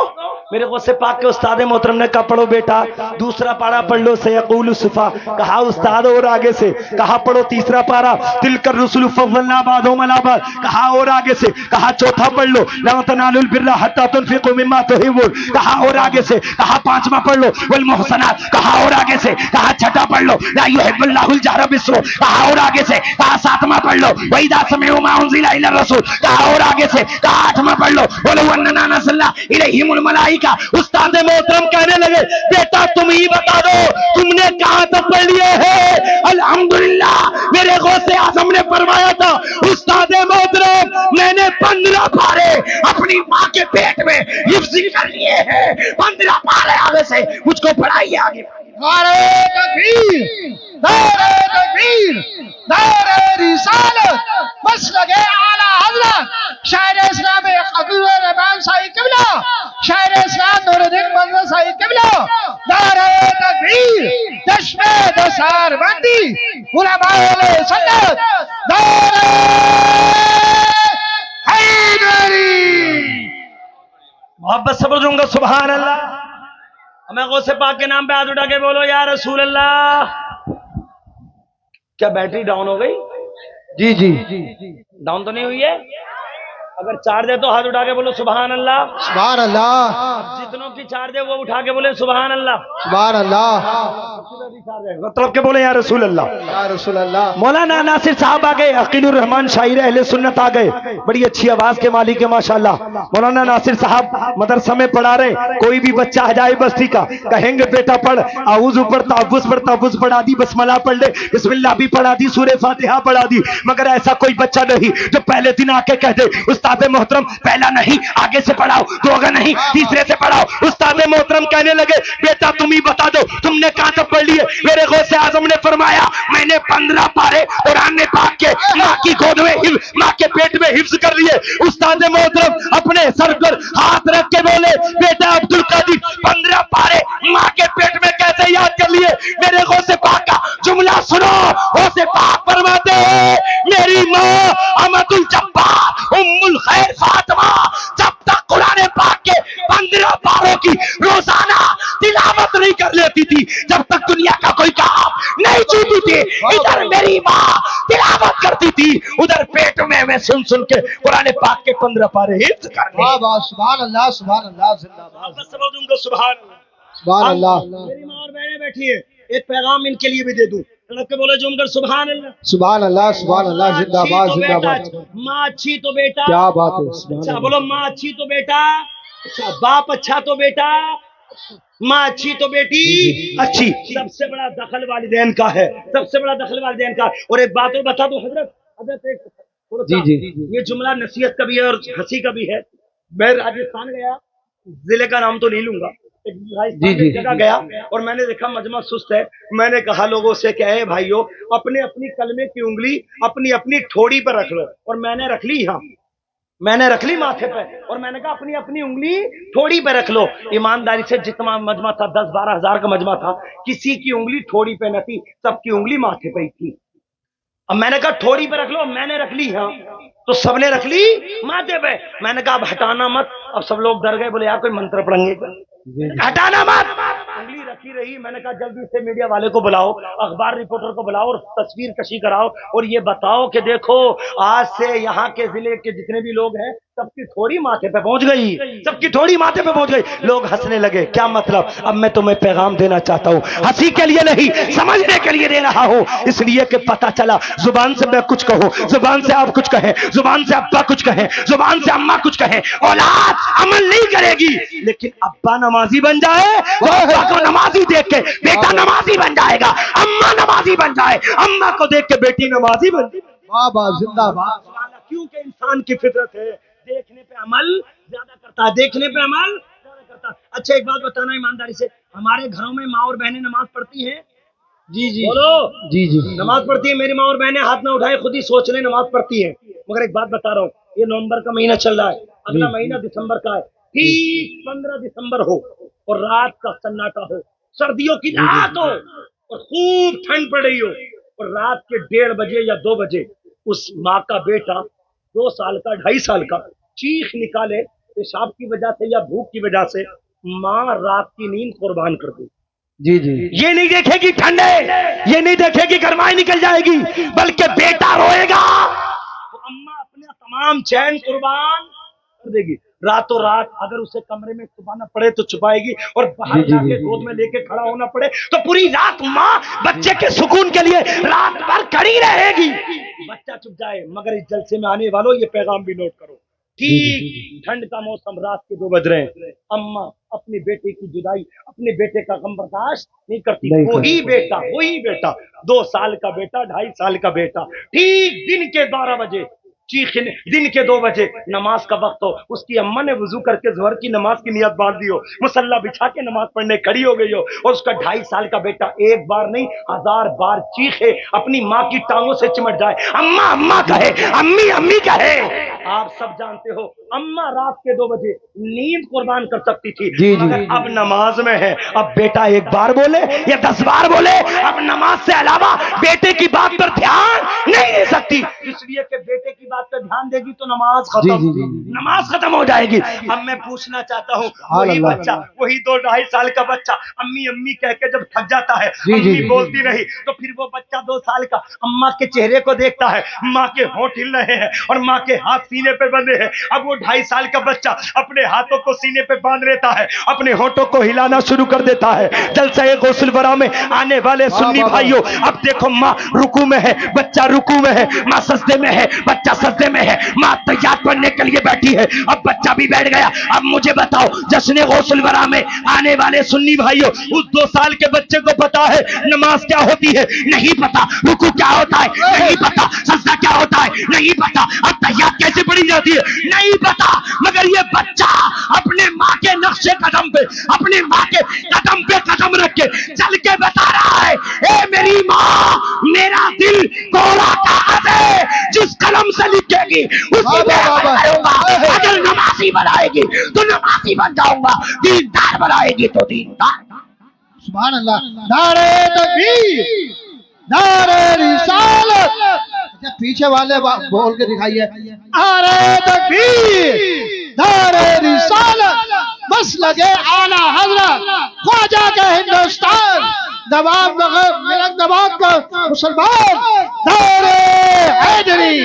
میرے غوث پاک کے استاد محترم نے کہا پڑھو بیٹا دوسرا پارا پڑھ لو سیقول الصفا. کہا استاد اور آگے سے. کہا پڑھو تیسرا پارا تلک الرسل فضلنا بعضهم على بعض. کہا اور آگے سے. کہا چوتھا پڑھ لو لا تنالوا البر حتى تنفقوا مما تحبون. کہا اور آگے سے. کہا پانچواں پڑھ لو والمحصنات. کہا اور آگے سے. کہا چھٹا پڑھ لو لا يحب الله الجهر بالسوء. کہا اور آگے سے. کہا ساتواں پڑھ لو واذا سمعوا ما انزل الى الرسول. کہا اور آگے سے. کہا آٹھواں پڑھ لو ولو اننا نزلنا الیہم الملائکہ. استاد محترم کہنے لگے بیٹا تم ہی بتا دو تم نے کہاں تک پڑھ لیے ہیں. الحمدللہ میرے غوث اعظم نے فرمایا تھا استاد محترم میں نے 15 پارے اپنی ماں کے پیٹ میں حفظ کر لیے ہیں. 15 پارے آگے سے مجھ کو پڑھائیے. آگے نعرہ تکبیر، نعرہ تکبیر، نعرہ رسالت. مسلک اعلی حضرت شاعر اسلام حبیب الرحمن صاحب قبلہ، شاعر اسلام نور الدین منظر صاحب قبلہ. نعرہ تکبیر، چشم دسار بندی علماء علیہ سنت. نعرہ حیدری. محبت سے بولوں گا سبحان اللہ. ہمیں غوث پاک کے نام پہ ہاتھ اٹھا کے بولو یا رسول اللہ. کیا بیٹری ڈاؤن ہو گئی؟ جی جی ڈاؤن تو نہیں ہوئی ہے؟ اگر چار دے تو ہاتھ اٹھا کے بولو سبحان اللہ. سبحان اللہ. جتنوں کی چار دے وہ اٹھا کے بولے سبحان اللہ. سبحان اللہ. مطلب کہ بولے یا رسول اللہ. یا رسول اللہ. مولانا ناصر صاحب آ گئے, عقیل الرحمان شاعر اہل سنت آ گئے, بڑی اچھی آواز کے مالک ہے ماشاءاللہ. مولانا ناصر صاحب مدرسہ میں پڑھا رہے, کوئی بھی بچہ آ جائے بستی کا کہیں گے بیٹا پڑھ اعوذ پر تعوذ پڑھا دی, بسم اللہ پڑھ لے, بسم اللہ بھی پڑھا دی, سورہ فاتحہ پڑھا دی, مگر ایسا کوئی بچہ نہیں جو پہلے دن آ کے کہہ دے استاد محترم پہلا نہیں آگے سے پڑھاؤ, دوگا نہیں تیسرے سے پڑھاؤ. استاد محترم کہنے لگے بیٹا تم ہی بتا دو تم نے کہاں تک پڑھ لیے. میرے غوث اعظم نے فرمایا میں نے 15 پارے قرآن پاک کے ماں کی گود میں ماں کے پیٹ میں حفظ کر لیے. استاد محترم اپنے سر پر ہاتھ رکھ کے بولے بیٹا عبد القادر 15 پارے ماں کے پیٹ میں کیسے یاد کر لیے. میرے غوث پاک کا جملہ سنو, غوث پاک فرماتے ہیں میری ماں احمد الجبار ام الخیر فاطمہ جب تک قرآن پاک کے 15 پاروں کی روزانہ تلاوت نہیں کر لیتی تھی, جب تک دنیا کا کوئی کام نہیں چھوتی تھی, ادھر میری ماں تلاوت کرتی تھی, ادھر پیٹ میں سن سن کے قرآن پاک کے 15 پارے حفظ کر لی. سبحان اللہ. سبحان اللہ. زندہ باد. سبحان سبحان اللہ. میری ماں اور بہنیں بیٹھی ہیں, ایک پیغام ان کے لیے بھی دے دوں, کہ بولے جم کر سبحان اللہ. سبحان اللہ. سبحان اللہ. زندہ باد. زندہ باد. ماں اچھی تو بیٹا کیا بات ہے. سبحان اچھا اللہ. بولو ماں اچھی تو بیٹا اچھا, باپ اچھا تو بیٹا, ماں اچھی تو بیٹی اچھی. سب سے بڑا دخل والدین کا ہے, سب سے بڑا دخل والدین کا. اور ایک بات اور بتا دوں حضرت جی. یہ جملہ نصیحت کا بھی ہے اور ہنسی کا بھی ہے. میں راجستھان گیا, ضلع کا نام تو نہیں لوں گا, ایک جگہ گیا اور میں نے دیکھا مجمع سست ہے. میں نے کہا لوگوں سے کہ اے بھائیو اپنے اپنی کلمے کی انگلی اپنی اپنی ٹھوڑی پر رکھ لو, اور میں نے رکھ لی. ہاں میں نے رکھ لی ماتھے پہ, اور میں نے کہا اپنی اپنی انگلی تھوڑی پہ رکھ لو. ایمانداری سے جتنا مجمع تھا 10-12 ہزار کا مجمع تھا, کسی کی انگلی تھوڑی پہ نہ تھی, سب کی انگلی ماتھے پہ ہی تھی. اب میں نے کہا تھوڑی پہ رکھ لو, میں نے رکھ لی. ہاں تو سب نے رکھ لی ماتھے پہ. میں نے کہا اب ہٹانا مت. اب سب لوگ ڈر گئے, بولے یار کوئی منتر پڑھیں گے, ہٹانا مت. انگلی رکھی رہی. میں نے کہا جلدی سے میڈیا والے کو بلاؤ, اخبار رپورٹر کو بلاؤ اور تصویر کشی کراؤ, اور یہ بتاؤ کہ دیکھو آج سے یہاں کے ضلع کے جتنے بھی لوگ ہیں سب کی تھوڑی ماتھے پہ پہنچ گئی, سب کی تھوڑی ماتھے پہ پہنچ گئی. لوگ ہنسنے لگے. کیا مطلب؟ اب میں تمہیں پیغام دینا چاہتا ہوں, ہنسی کے لیے نہیں سمجھنے کے لیے دے رہا ہوں, اس لیے کہ پتہ چلا زبان سے میں کچھ کہوں, زبان سے آپ کچھ کہیں, زبان سے ابا کچھ کہیں, زبان سے اماں کچھ کہیں, اولاد عمل نہیں کرے گی, لیکن ابا نمازی بن جائے وہ ابا کو نمازی دیکھ کے بیٹا نمازی بن جائے گا, اماں نمازی بن جائے اماں کو دیکھ کے بیٹی نمازی بن جائے. زندہ باد. کیونکہ انسان کی فطرت ہے دیکھنے پہ عمل زیادہ کرتا ہے, دیکھنے پہ عمل زیادہ کرتا ہے. اچھا ایک بات بتانا ایمانداری سے, ہمارے گھروں میں ماں اور بہنیں نماز پڑھتی ہیں؟ جی بولو. جی نماز پڑھتی ہے میری ماں اور بہنیں, ہاتھ نہ اٹھائے, خود ہی سوچ لیں نماز پڑھتی ہیں. مگر ایک بات بتا رہا ہوں, یہ نومبر کا مہینہ چل رہا ہے, اگلا مہینہ دسمبر کا ہے, ٹھیک 15 دسمبر ہو اور رات کا سناٹا ہو, سردیوں کی رات ہو اور خوب ٹھنڈ پڑ رہی ہو, اور رات کے 1:30 بجے یا 2 بجے اس ماں کا بیٹا 2 سال کا 2.5 سال کا چیخ نکالے پیشاب کی وجہ سے یا بھوک کی وجہ سے, ماں رات کی نیند قربان کر دے. جی یہ نہیں دیکھے گی ٹھنڈ ہے, یہ نہیں دیکھے گی گرمائی نکل جائے گی, بلکہ بیٹا روئے گا تو اماں اپنا تمام چین قربان کر دے گی. راتوں رات اگر اسے کمرے میں چھپانا پڑے تو چھپائے گی, اور باہر جا کے گود میں لے کے کھڑا ہونا پڑے تو پوری رات ماں بچے کے سکون کے لیے رات بھر کھڑی رہے گی. بچہ چپ جائے. مگر اس جلسے میں آنے والوں یہ پیغام بھی نوٹ کرو, ٹھیک ٹھنڈ کا موسم, رات کے 2 بج رہے ہیں, اماں اپنے بیٹے کی جدائی, اپنے بیٹے کا غم برداشت نہیں کرتی. وہی بیٹا 2 سال کا بیٹا, 2.5 سال کا بیٹا, ٹھیک دن کے 12 بجے چیخنے, دن کے 2 بجے نماز کا وقت ہو, اس کی اماں نے وضو کر کے ظہر کی نماز کی نیت باندھ دی ہو, مصلی بچھا کے نماز پڑھنے کھڑی ہو گئی ہو, اور اس کا 2.5 سال کا بیٹا ایک بار نہیں 1000 بار چیخے, اپنی ماں کی ٹانگوں سے چمٹ جائے, اماں اماں کہے, امی امی کہے. آپ سب جانتے ہو اماں رات کے 2 بجے نیند قربان کر سکتی تھی, مگر اب نماز میں ہے, اب بیٹا 1 بار بولے یا 10 بار بولے, اب نماز سے علاوہ بیٹے کی بات پر دھیان نہیں دے سکتی, اس لیے کہ بیٹے کی بات بات پہ دھیان دے گی تو نماز ختم، نماز ختم ہو جائے گی۔ اب میں پوچھنا چاہتا ہوں، وہی بچہ، وہی 2-2.5 سال کا بچہ امی امی کہہ کے جب تھک جاتا ہے، امی بولتی رہی، تو پھر وہ بچہ 2 سال کا اماں کے چہرے کو دیکھتا ہے، ماں کے ہونٹ ہل رہے ہیں اور ماں کے ہاتھ سینے پہ بندھے ہیں۔ اب وہ 2.5 سال کا بچہ اپنے ہاتھوں کو سینے پہ باندھ لیتا ہے، اپنے ہونٹوں کو ہلانا شروع کر دیتا ہے۔ جلسہ غسل ورا میں آنے والے سنی بھائیوں، اب دیکھو ماں رکوع میں ہے، بچہ رکوع میں ہے، ماں سجدے میں ہے، بچہ سجدے میں ہے، ماں تحیات پڑھنے کے لیے بیٹھی ہے، اب بچہ بھی بیٹھ گیا۔ اب مجھے بتاؤ، جشن غسل ورا میں آنے والے سنی بھائیوں، اس 2 سال کے بچے کو پتا ہے نماز کیا ہوتی ہے؟ نہیں پتا۔ رکوع کیا ہوتا ہے؟ نہیں پتا۔ سجدہ کیا ہوتا ہے؟ نہیں پتا۔ اب تحیات کیسے پڑھی جاتی ہے؟ نہیں پتا۔ مگر یہ بچہ اپنے ماں کے نقش قدم پہ، اپنے ماں کے قدم پہ قدم رکھ کے چل کے بتا رہا ہے، اے میری ماں، میرا دل کوڑا کاغذ ہے، جس قلم سے لکھے گی اسی پہ عمل کروں گا۔ اگر نمازی بنائے گی تو نمازی بن جاؤں گا، دیندار بنائے گی تو دیندار۔ سبحان اللہ۔ نعرہ تکبیر، نعرہ رسالت۔ اچھا پیچھے والے بول کے دکھائیے، نعرہ تکبیر، نعرہ رسالت، مسلک اعلی حضرت خواجہ کا ہندوستان، نواب ملک نواب کا مسلمان، نعرہ حیدری۔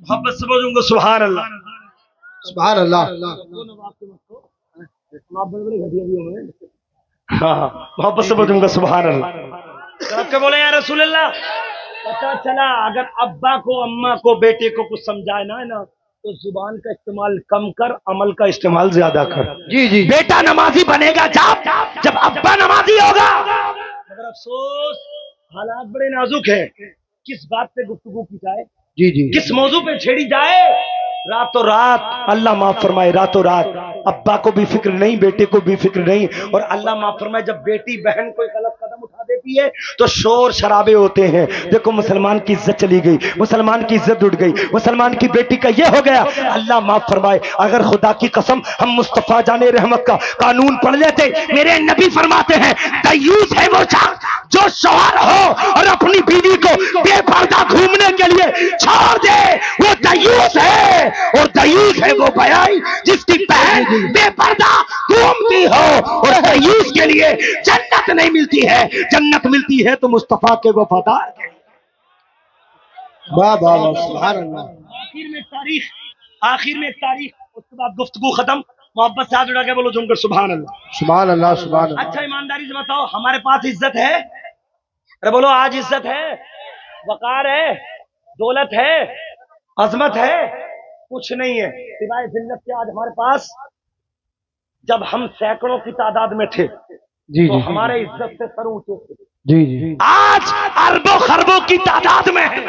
محبت سے بولوں گا سبحان اللہ، سبحان اللہ۔ ہاں محبت سے بولوں گا سبحان اللہ۔ سب کے بولے یا رسول اللہ۔ پتا چلا اگر ابا کو، اماں کو، بیٹے کو کچھ سمجھائے نا تو زبان کا استعمال کم کر، عمل کا استعمال زیادہ کر۔ جی جی، بیٹا نمازی بنے گا جب ابا نمازی ہوگا۔ مگر افسوس حالات بڑے نازک ہیں، کس بات پہ گفتگو کی جائے، جی جی، کس موضوع پہ چھیڑی جائے؟ راتوں رات، اللہ معاف فرمائے، راتوں رات ابا کو بھی فکر نہیں، بیٹے کو بھی فکر نہیں، اور اللہ معاف فرمائے جب بیٹی بہن کوئی غلط قدم اٹھا دیتی ہے تو شور شرابے ہوتے ہیں۔ دیکھو مسلمان کی عزت چلی گئی، مسلمان کی عزت اٹھ گئی، مسلمان کی بیٹی کا یہ ہو گیا۔ اللہ معاف فرمائے، اگر خدا کی قسم ہم مصطفیٰ جان رحمت کا قانون پڑھ لیتے، میرے نبی فرماتے ہیں دیوس ہے وہ شخص جو شوہر ہو اور اپنی بیوی کو بے پردہ گھومنے کے لیے چھوڑ دے، وہ دیوس ہے۔ اور دیوس ہے وہ بیائی جس کی بہن بے پردہ گھومتی ہو، اور دیوس کے لیے جنت نہیں ملتی ہے، جنت ملتی ہے تو مصطفیٰ کے وفادار کے۔ واہ واہ واہ، سبحان اللہ۔ آخر میں ایک تاریخ، اس کے بعد گفتگو ختم۔ محبت سے ہاتھ اٹھا کے بولو جم کر سبحان اللہ، سبحان اللہ، سبحان اللہ۔ اچھا ایمانداری سے بتاؤ، ہمارے پاس عزت ہے؟ ارے بولو آج عزت ہے، وقار ہے، دولت ہے، عظمت ہے؟ کچھ نہیں ہے سوائے ذلت کے۔ آج ہمارے پاس، جب ہم سینکڑوں کی تعداد میں تھے جی تو جی ہمارے عزت سے سر اونچے تھے، جی جی، آج اربوں خربوں کی تعداد میں ہے،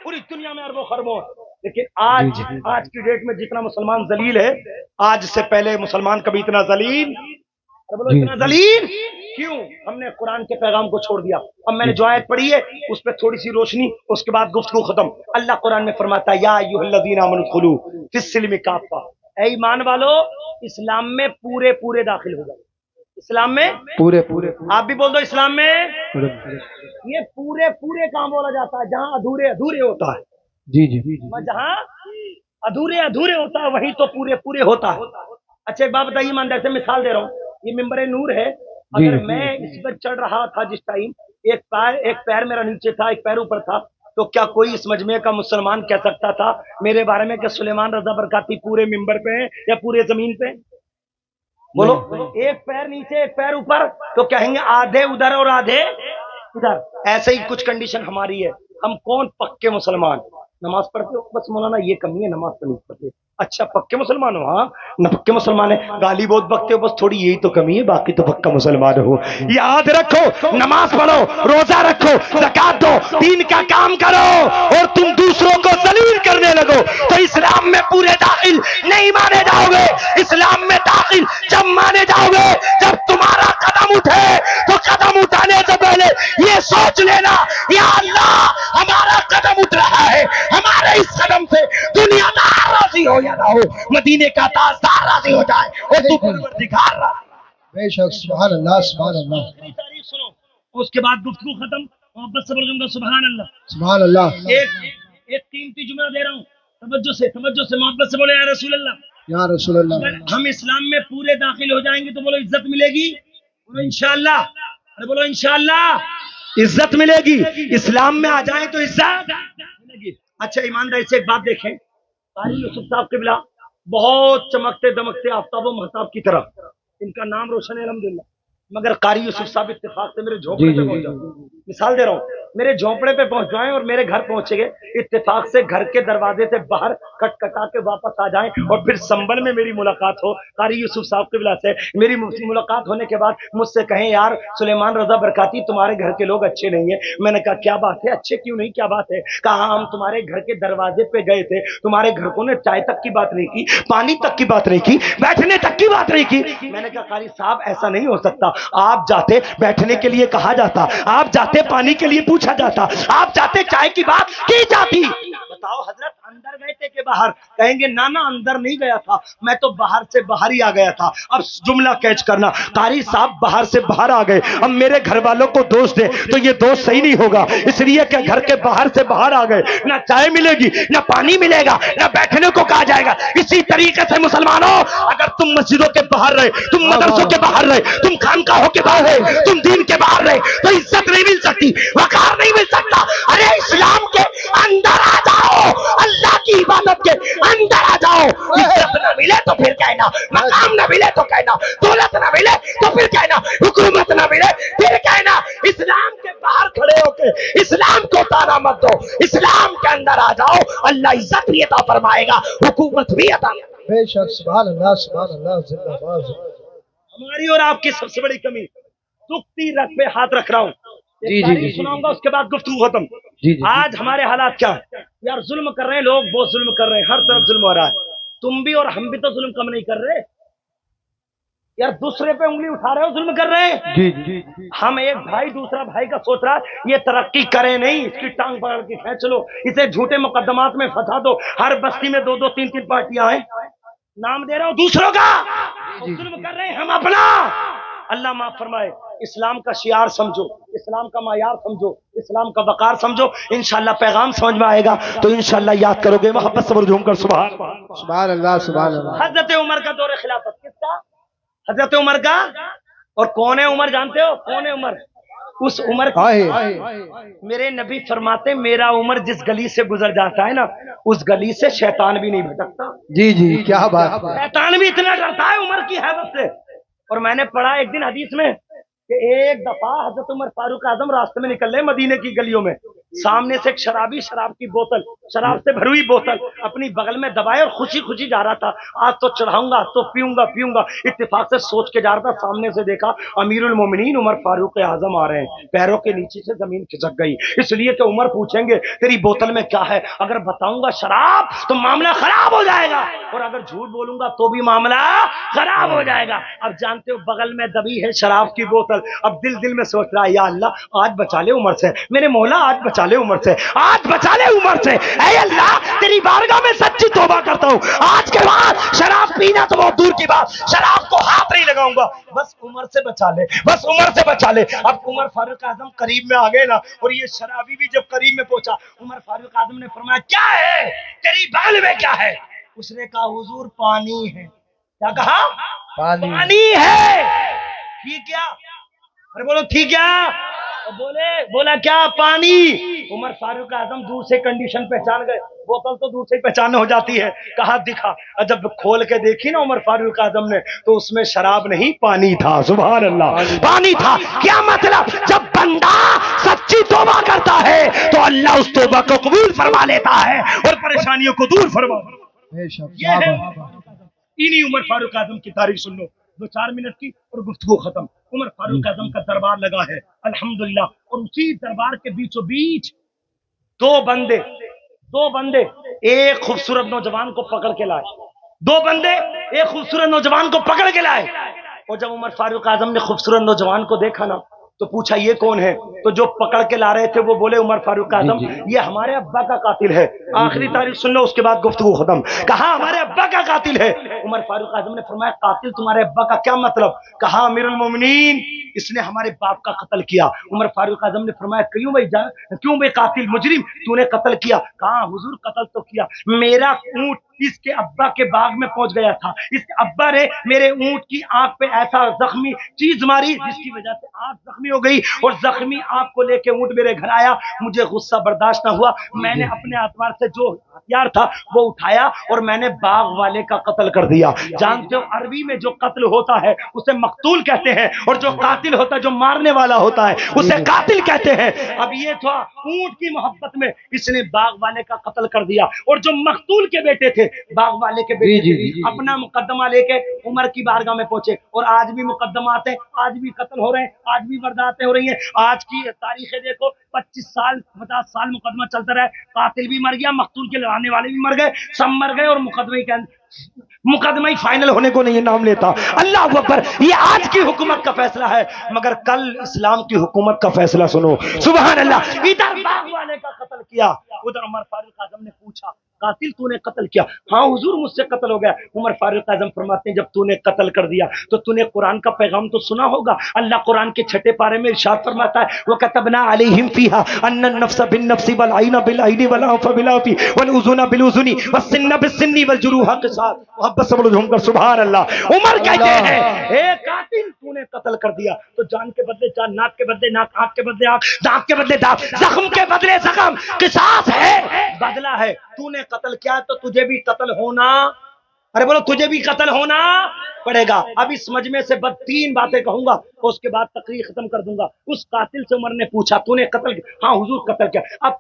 پوری دنیا میں اربوں خربوں ہے، لیکن آج کی ڈیٹ میں جتنا مسلمان ذلیل ہے، آج سے پہلے مسلمان کبھی اتنا ذلیل، اتنا ذلیل کیوں؟ ہم نے قرآن کے پیغام کو چھوڑ دیا۔ اب میں نے جو آیت پڑھی ہے اس پہ تھوڑی سی روشنی، اس کے بعد گفتگو ختم۔ اللہ قرآن میں فرماتا ہے یا ایھا الذین آمنوا ادخلوا فی السلم کافہ، اے ایمان والو اسلام میں پورے پورے داخل ہو جاؤ۔ اسلام میں پورے پورے، آپ بھی بول دو اسلام میں یہ پورے پورے کام بولا جاتا ہے، جہاں ادھورے ادھورے ہوتا ہے، جی جی، جہاں ادھورے ادھورے ہوتا ہے وہیں تو پورے پورے ہوتا ہے۔ اچھا ایک بات بتائیے، ایمانداری سے مثال دے رہا ہوں، یہ ممبر نور ہے، اگر میں اس پر چڑھ رہا تھا جس ٹائم، ایک پیر میرا نیچے تھا، ایک پیر اوپر تھا، تو کیا کوئی اس مجمع کا مسلمان کہہ سکتا تھا میرے بارے میں کہ سلیمان رضا برکاتی پورے ممبر پہ ہیں یا پورے زمین پہ؟ بولو، ایک پیر نیچے ایک پیر اوپر، تو کہیں گے آدھے ادھر اور آدھے ادھر۔ ایسے ہی کچھ کنڈیشن ہماری ہے، ہم کون پکے مسلمان؟ نماز پڑھتے ہو؟ بس مولانا یہ کمی ہے نماز تو نہیں پڑھتے۔ اچھا پکے مسلمان ہو؟ ہاں نہ پکے مسلمان ہے، گالی بہت بکتے ہو، بس تھوڑی یہی تو کمی ہے، باقی تو پکا مسلمان ہو۔ یاد رکھو، نماز پڑھو، روزہ رکھو، زکات دو، دین کا کام کرو، اور تم دوسروں کو ذلیل کرنے لگو تو اسلام میں پورے داخل نہیں مانے جاؤ گے۔ اسلام میں داخل جب مانے جاؤ گے جب تمہارا قدم اٹھے تو قدم اٹھانے سے پہلے یہ سوچ لینا، یا اللہ ہمارا قدم اٹھ رہا ہے، ہمارے اس قدم سے دنیا دار راضی ہو یا نہ ہو، مدینے کا تاجدار راضی ہو جائے، اور تو پروردگار راضی۔ بے شک، سبحان اللہ، سبحان اللہ، آخری تاریخ سنو، اس کے بعد گفتگو ختم۔ محبت سے بولوں گا سبحان اللہ۔ سبحان اللہ۔ ایک قیمتی جملہ دے رہا ہوں، توجہ سے محبت سے بولے یا رسول اللہ، یا رسول اللہ، اگر ہم اسلام میں پورے داخل ہو جائیں گے تو بولو عزت ملے گی، بولو انشاءاللہ، ارے بولو انشاءاللہ عزت ملے گی، اسلام میں آ جائیں تو عزت ملے گی۔ اچھا ایمانداری سے ایک بات دیکھیں، قاری یوسف صاحب قبلہ بہت چمکتے دمکتے آفتاب و مہتاب کی طرح، ان کا نام روشن ہے الحمدللہ، مگر قاری یوسف صاحب اتفاق سے میرے جھونپڑے پہ پہنچ جائیں، مثال دے رہا ہوں، میرے جھونپڑے پہ پہنچ جائیں اور میرے گھر پہنچے گئے، اتفاق سے گھر کے دروازے سے باہر کٹ کٹا کے واپس آ جائیں اور پھر سنبل میں میری ملاقات ہو قاری یوسف صاحب قبلہ سے، میری ملاقات ہونے کے بعد مجھ سے کہیں یار سلیمان رضا برکاتی تمہارے گھر کے لوگ اچھے نہیں ہیں، میں نے کہا کیا بات ہے، اچھے کیوں نہیں، کیا بات ہے، کہا ہم تمہارے گھر کے دروازے پہ گئے تھے، تمہارے گھر کو نے چائے تک کی بات نہیں کی، پانی تک کی بات نہیں کی، بیٹھنے تک کی بات نہیں کی، میں نے کہا قاری صاحب ایسا نہیں ہو سکتا، آپ جاتے بیٹھنے کے لیے کہا جاتا، آپ جاتے پانی کے لیے پوچھا جاتا، آپ جاتے چائے کی بات کی جاتی، بتاؤ حضرت اندر گئے تھے کہ باہر، کہیں گے نانا اندر نہیں گیا تھا، میں تو باہر سے باہر ہی آ گیا تھا، اب جملہ کیچ کرنا، قاری صاحب باہر سے باہر آ گئے، اب میرے گھر والوں کو دوست دے تو یہ دوست صحیح نہیں ہوگا، اس لیے کہ گھر کے باہر سے باہر آ گئے، نہ چائے ملے گی نہ پانی ملے گا نہ بیٹھنے کو کہا جائے گا، اسی طریقے سے مسلمانوں اگر تم مسجدوں کے باہر رہے، تم مدرسوں کے باہر رہے، تم خانقاہوں کے باہر رہے، تم دین کے باہر رہے تو عزت نہیں مل سکتی، وقار نہیں مل سکتا، ارے اسلام کے اندر آ جاؤ، اللہ کی عبادت کے اندر آ جاؤ، عزت نہ ملے تو پھر کہنا، مقام نہ ملے تو کہنا، دولت نہ ملے تو پھر کہنا، حکومت نہ ملے پھر کہنا، اسلام کے باہر کھڑے ہو کے اسلام کو تانا مت دو، اسلام کے اندر آ جاؤ، اللہ عزت بھی عطا فرمائے گا، حکومت بھی عطا فرمائے گا۔ بے شک، سبحان اللہ، سبحان اللہ، زندہ باد۔ ہماری اور آپ کی سب سے بڑی کمی، دکھتی رت پہ ہاتھ رکھ رہا ہوں، ایک تاریخ سناؤں گا اس کے بعد گفتگو ختم۔ آج ہمارے حالات کیا ہے یار، ظلم کر رہے ہیں لوگ، بہت ظلم کر رہے ہیں، ہر طرف ظلم ہو رہا ہے، تم بھی اور ہم بھی تو ظلم کم نہیں کر رہے یار، دوسرے پہ انگلی اٹھا رہے ہو، ظلم کر رہے ہیں، ہم ایک بھائی دوسرا بھائی کا سوچ رہا ہے یہ ترقی کرے نہیں، اس کی ٹانگ پکڑ کے کھینچ لو، اسے جھوٹے مقدمات میں پھنسا دو، ہر بستی میں 2 2 3 3 پارٹیاں ہیں، نام دے رہا ہوں دوسروں کا، ظلم کر رہے ہیں ہم اپنا، اللہ معاف فرمائے، اسلام کا شعار سمجھو، اسلام کا معیار سمجھو، اسلام کا وقار سمجھو، انشاءاللہ پیغام سمجھ میں آئے گا تو انشاءاللہ یاد کرو گے، محبت صبر جھوم کر سبحان سبحان اللہ، سبحان اللہ۔ حضرت عمر کا دور خلافت کس کا؟ حضرت عمر کا، اور کون ہے عمر جانتے ہو؟ کون ہے عمر؟ اس عمر کی میرے نبی فرماتے میرا عمر جس گلی سے گزر جاتا ہے نا، اس گلی سے شیطان بھی نہیں بھٹکتا، جی جی، کیا بات ہے۔ شیطان بھی اتنا ڈرتا ہے عمر کی حیبت سے، اور میں نے پڑھا ایک دن حدیث میں کہ ایک دفعہ حضرت عمر فاروق اعظم راستے میں نکل رہے مدینے کی گلیوں میں، سامنے سے ایک شرابی شراب کی بوتل، شراب سے بھری ہوئی بوتل اپنی بغل میں دبائے اور خوشی خوشی جا رہا تھا، آج تو چڑھاؤں گا تو پیوں گا، اتفاق سے سوچ کے جا رہا تھا، سامنے سے دیکھا امیر المومنین عمر فاروق اعظم آ رہے ہیں، پیروں کے نیچے سے زمین کھسک گئی، اس لیے کہ عمر پوچھیں گے تیری بوتل میں کیا ہے، اگر بتاؤں گا شراب تو معاملہ خراب ہو جائے گا، اور اگر جھوٹ بولوں گا تو بھی معاملہ خراب ہو جائے گا، اب جانتے ہو بغل میں دبی ہے شراب کی بوتل، اب دل میں سوچ رہا ہے یا اللہ آج بچا لے عمر سے، میرے مولا آج بچا لے عمر سے، آج بچا لے عمر سے، اے اللہ تیری بارگاہ میں سچی توبہ کرتا ہوں، آج کے بعد شراب پینا تو بہت دور کی بات، شراب کو ہاتھ نہیں لگاؤں گا، بس عمر سے بچا لے، بس عمر سے بچا لے۔ اب عمر فاروق اعظم قریب میں آ گئے نا، اور یہ شرابی بھی جب قریب میں پہنچا، عمر فاروق اعظم نے فرمایا کیا ہے تیری بغل میں کیا ہے؟ اس نے کہا حضور پانی ہے، کیا کہا؟ پانی ہے، ٹھیک کیا؟ ارے بولو ٹھیک کیا؟ بولا کیا؟ پانی۔ عمر فاروق اعظم دور سے کنڈیشن پہچان گئے، بوتل تو دور سے ہی پہچان ہو جاتی ہے، کہا دکھا، جب کھول کے دیکھی نا عمر فاروق اعظم نے تو اس میں شراب نہیں پانی تھا، سبحان اللہ، پانی تھا۔ کیا مطلب؟ جب بندہ سچی توبہ کرتا ہے تو اللہ اس توبہ کو قبول فرما لیتا ہے اور پریشانیوں کو دور فرما۔ یہ ہے انہی عمر فاروق اعظم کی تاریخ سن لو، 2 4 منٹ کی اور گفتگو ختم۔ عمر فاروق اعظم کا دربار لگا ہے الحمدللہ، اور اسی دربار کے بیچوں بیچ دو بندے ایک خوبصورت نوجوان کو پکڑ کے لائے، 2 بندے ایک خوبصورت نوجوان کو پکڑ کے لائے، اور جب عمر فاروق اعظم نے خوبصورت نوجوان کو دیکھا نا تو پوچھا یہ کون ہے؟ تو جو پکڑ کے لا رہے تھے وہ بولے عمر فاروق اعظم یہ ہمارے ابا کا قاتل ہے۔ آخری تاریخ سن لو اس کے بعد گفتگو ختم۔ کہا ہمارے ابا کا قاتل ہے۔ عمر فاروق اعظم نے فرمایا قاتل تمہارے ابا کا کیا مطلب؟ کہا امیر المومنین اس نے ہمارے باپ کا قتل کیا۔ عمر فاروق اعظم نے فرمایا کیوں بھائی قاتل مجرم تو نے قتل کیا؟ کہا حضور قتل تو کیا، میرا اونٹ اس کے ابا کے باغ میں پہنچ گیا تھا، اس ابا نے میرے اونٹ کی آنکھ پہ ایسا زخمی چیز ماری جس کی وجہ سے آنکھ زخمی ہو گئی، اور زخمی آنکھ کو لے کے اونٹ میرے گھر آیا، مجھے غصہ برداشت نہ ہوا، میں نے اپنے اعتبار سے جو ہتھیار تھا وہ اٹھایا اور میں نے باغ والے کا قتل کر دیا۔ جانتے ہو عربی میں جو قتل ہوتا ہے اسے مقتول کہتے ہیں، اور جو قاتل ہوتا ہے جو مارنے والا ہوتا ہے اسے قاتل کہتے ہیں۔ اب یہ تھا اونٹ کی محبت میں اس نے باغ والے کا قتل کر دیا، اور جو مقتول کے بیٹے تھے باغ والے کے بیٹے تھے اپنا مقدمہ لے کے عمر کی بارگاہ میں پہنچے، اور آج بھی مقدمات ہیں، آج بھی قتل ہو رہے ہیں، آج بھی وارداتیں ہو رہی ہیں۔ آج کی تاریخیں دیکھو، 25 سال 50 سال مقدمہ چلتا رہا ہے، قاتل بھی مر گیا، مقتول کے لڑانے والے بھی مر گئے، سب مر گئے، اور مقدمہ ہی فائنل ہونے کو نہیں نام لیتا۔ اللہ اکبر، یہ آج کی حکومت کا فیصلہ ہے، مگر کل اسلام کی حکومت کا فیصلہ سنو۔ سبحان اللہ۔ ادھر باغ والے کا قتل کیا، ادھر عمر فاروق اعظم نے پوچھا قاتل تو نے قتل کیا؟ ہاں حضور مجھ سے قتل ہو گیا۔ عمر فاروق اعظم فرماتے ہیں جب تو نے قتل کر دیا تو تو نے قرآن کا پیغام تو سنا ہوگا۔ اللہ قرآن کے 6 پارے میں ارشاد فرماتا ہے وَكَتَبْنَا عَلَيْهِمْ فِيهَا أَنَّ النَّفْسَ بِالنَّفْسِ وَالْعَيْنَ بِالْعَيْنِ وَالْأَنفَ بِالْأَنفِ وَالْأُذُنَ بِالْأُذُنِ وَالسِّنَّ بِالسِّنِّ وَالْجُرُوحَ قِصَاصٌ۔ محبت سے بولو جھوم کر سبحان اللہ۔ عمر کہتے ہیں اے قاتل تو نے قتل کر دیا تو جان کے بدلے جان، ناک کے بدلے ناک، آنکھ کے بدلے آنکھ، دانت کے بدلے دانت، زخم کے بدلے زخم، قصاص ہے، بدلہ ہے۔ تو نے قتل کیا تو تجھے بھی قتل ہونا، ارے بولو تجھے بھی قتل ہونا پڑے گا۔ اب اس مجمع سے 3 باتیں کہوں گا اور اس کے بعد تقریر ختم کر دوں گا۔ اس قاتل سے عمر نے پوچھا تو نے قتل کیا؟ ہاں حضور قتل کیا۔ اب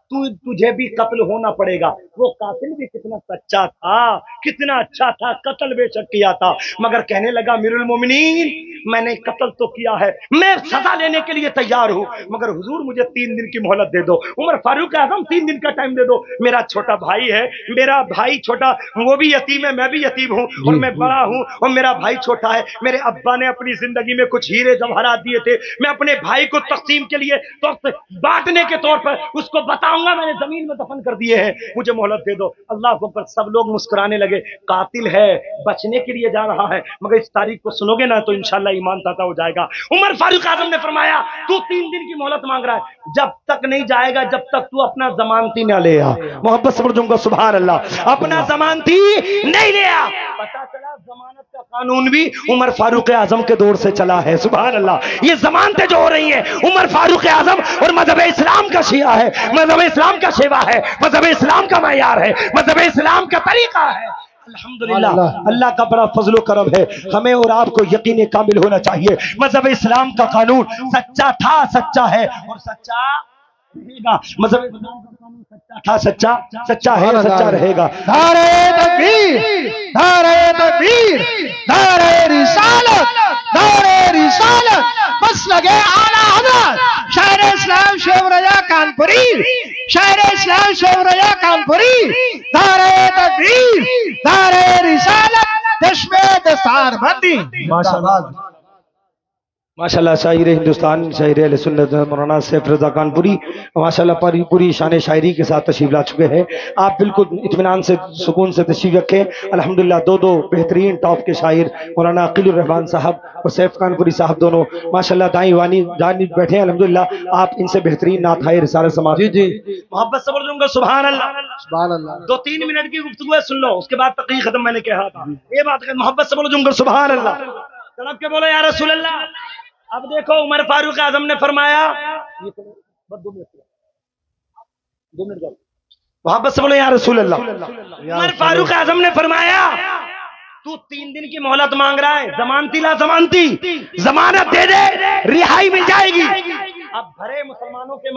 تجھے بھی قتل ہونا پڑے گا۔ وہ قاتل بھی کتنا سچا تھا، کتنا اچھا تھا، قتل بے شک کیا تھا، مگر کہنے لگا امیر المومنین میں نے قتل تو کیا ہے، میں سزا لینے کے لیے تیار ہوں، مگر حضور مجھے 3 دن کی مہلت دے دو۔ عمر فاروق اعظم 3 دن کا ٹائم دے دو، میرا چھوٹا بھائی ہے، میرا بھائی چھوٹا وہ بھی یتیم ہے، میں بھی یتیم ہوں، اور میں بڑا ہوں اور میرا بھائی چھوٹا ہے۔ میرے ابا نے اپنی زندگی میں کچھ ہیرے جواہرات دیے تھے، میں اپنے بھائی کو تقسیم کے لیے تو بانٹنے کے طور پر اس کو بتاؤں گا میں نے زمین میں دفن کر دیے ہیں، مجھے مہلت دے دو۔ اللہ اکبر، سب لوگ مسکرانے لگے۔ قاتل ہے، بچنے کے لیے جا رہا ہے، مگر اس تاریخ کو سنو گے نا تو انشاءاللہ ایمان تازہ ہو جائے گا۔ عمر فاروق اعظم نے فرمایا تو 3 دن کی مہلت مانگ رہا ہے، جب تک نہیں جائے گا جب تک تو اپنا ضمانتی نہ لے آ۔ محبت سے بولوں گا سبحان اللہ، اپنا ضمانتی نہیں لے آ۔ پتا چلا ضمانت کا قانون بھی عمر فاروق اعظم کے دور سے چلا ہے۔ سبحان اللہ، یہ ضمانتیں جو ہو رہی ہیں عمر فاروق اعظم اور مذہب اسلام کا شیعہ ہے، مذہب اسلام کا شیوا ہے، مذہب اسلام کا معیار ہے، مذہب اسلام کا طریقہ ہے۔ الحمدللہ، اللہ کا بڑا فضل و کرم ہے، ہمیں اور آپ کو یقین کامل ہونا چاہیے۔ مذہب اسلام کا قانون سچا تھا، سچا ہے اور سچا رہے گا۔ مذہب اسلام کا قانون سچا تھا، سچا ہے، سچا رہے گا۔ نعرہ تکبیر، نعرہ تکبیر، نعرہ رسالت، نعرہ رسالت، بس لگے اعلیٰ حضرت شاعر اسلام شیخ رضا کانپوری، شاعر اسلام شیخ رضا کانپوری، نعرہ تکبیر، نعرہ رسالت، دشم دستار بندی۔ ماشاءاللہ شاعر ہندوستان، شاعر اہل سنت مولانا سیف رضا کانپوری ماشاءاللہ پوری شان شاعری کے ساتھ تشریف لا چکے ہیں۔ آپ بالکل اطمینان سے سکون سے تشریف رکھیں۔ الحمدللہ 2 بہترین ٹاپ کے شاعر مولانا عقیل الرحمان صاحب اور سیف کانپوری صاحب دونوں ماشاءاللہ دائیں وانی جانب بیٹھے ہیں۔ الحمدللہ آپ ان سے بہترین نعت ہے رسالہ سماعت۔ جی محبت سے بولوں گا سبحان اللہ۔ سبحان اللہ۔ 2-3 منٹ کی گفتگو ہے، سن لو، اس کے بعد تقریر ختم۔ میں نے کہا تھا یہ بات کہ محبت سے بولوں گا سبحان اللہ، تڑپ کے بولو یا رسول اللہ۔ اب دیکھو عمر فاروق اعظم نے فرمایا، محبت سے بولو یا رسول اللہ۔ عمر فاروق اعظم نے فرمایا تو 3 دن کی مہلت مانگ رہا ہے، ضمانتی لا ضمانتی، ضمانت دے دے رہائی مل جائے گی۔ اب بھرے مسلمانوں کے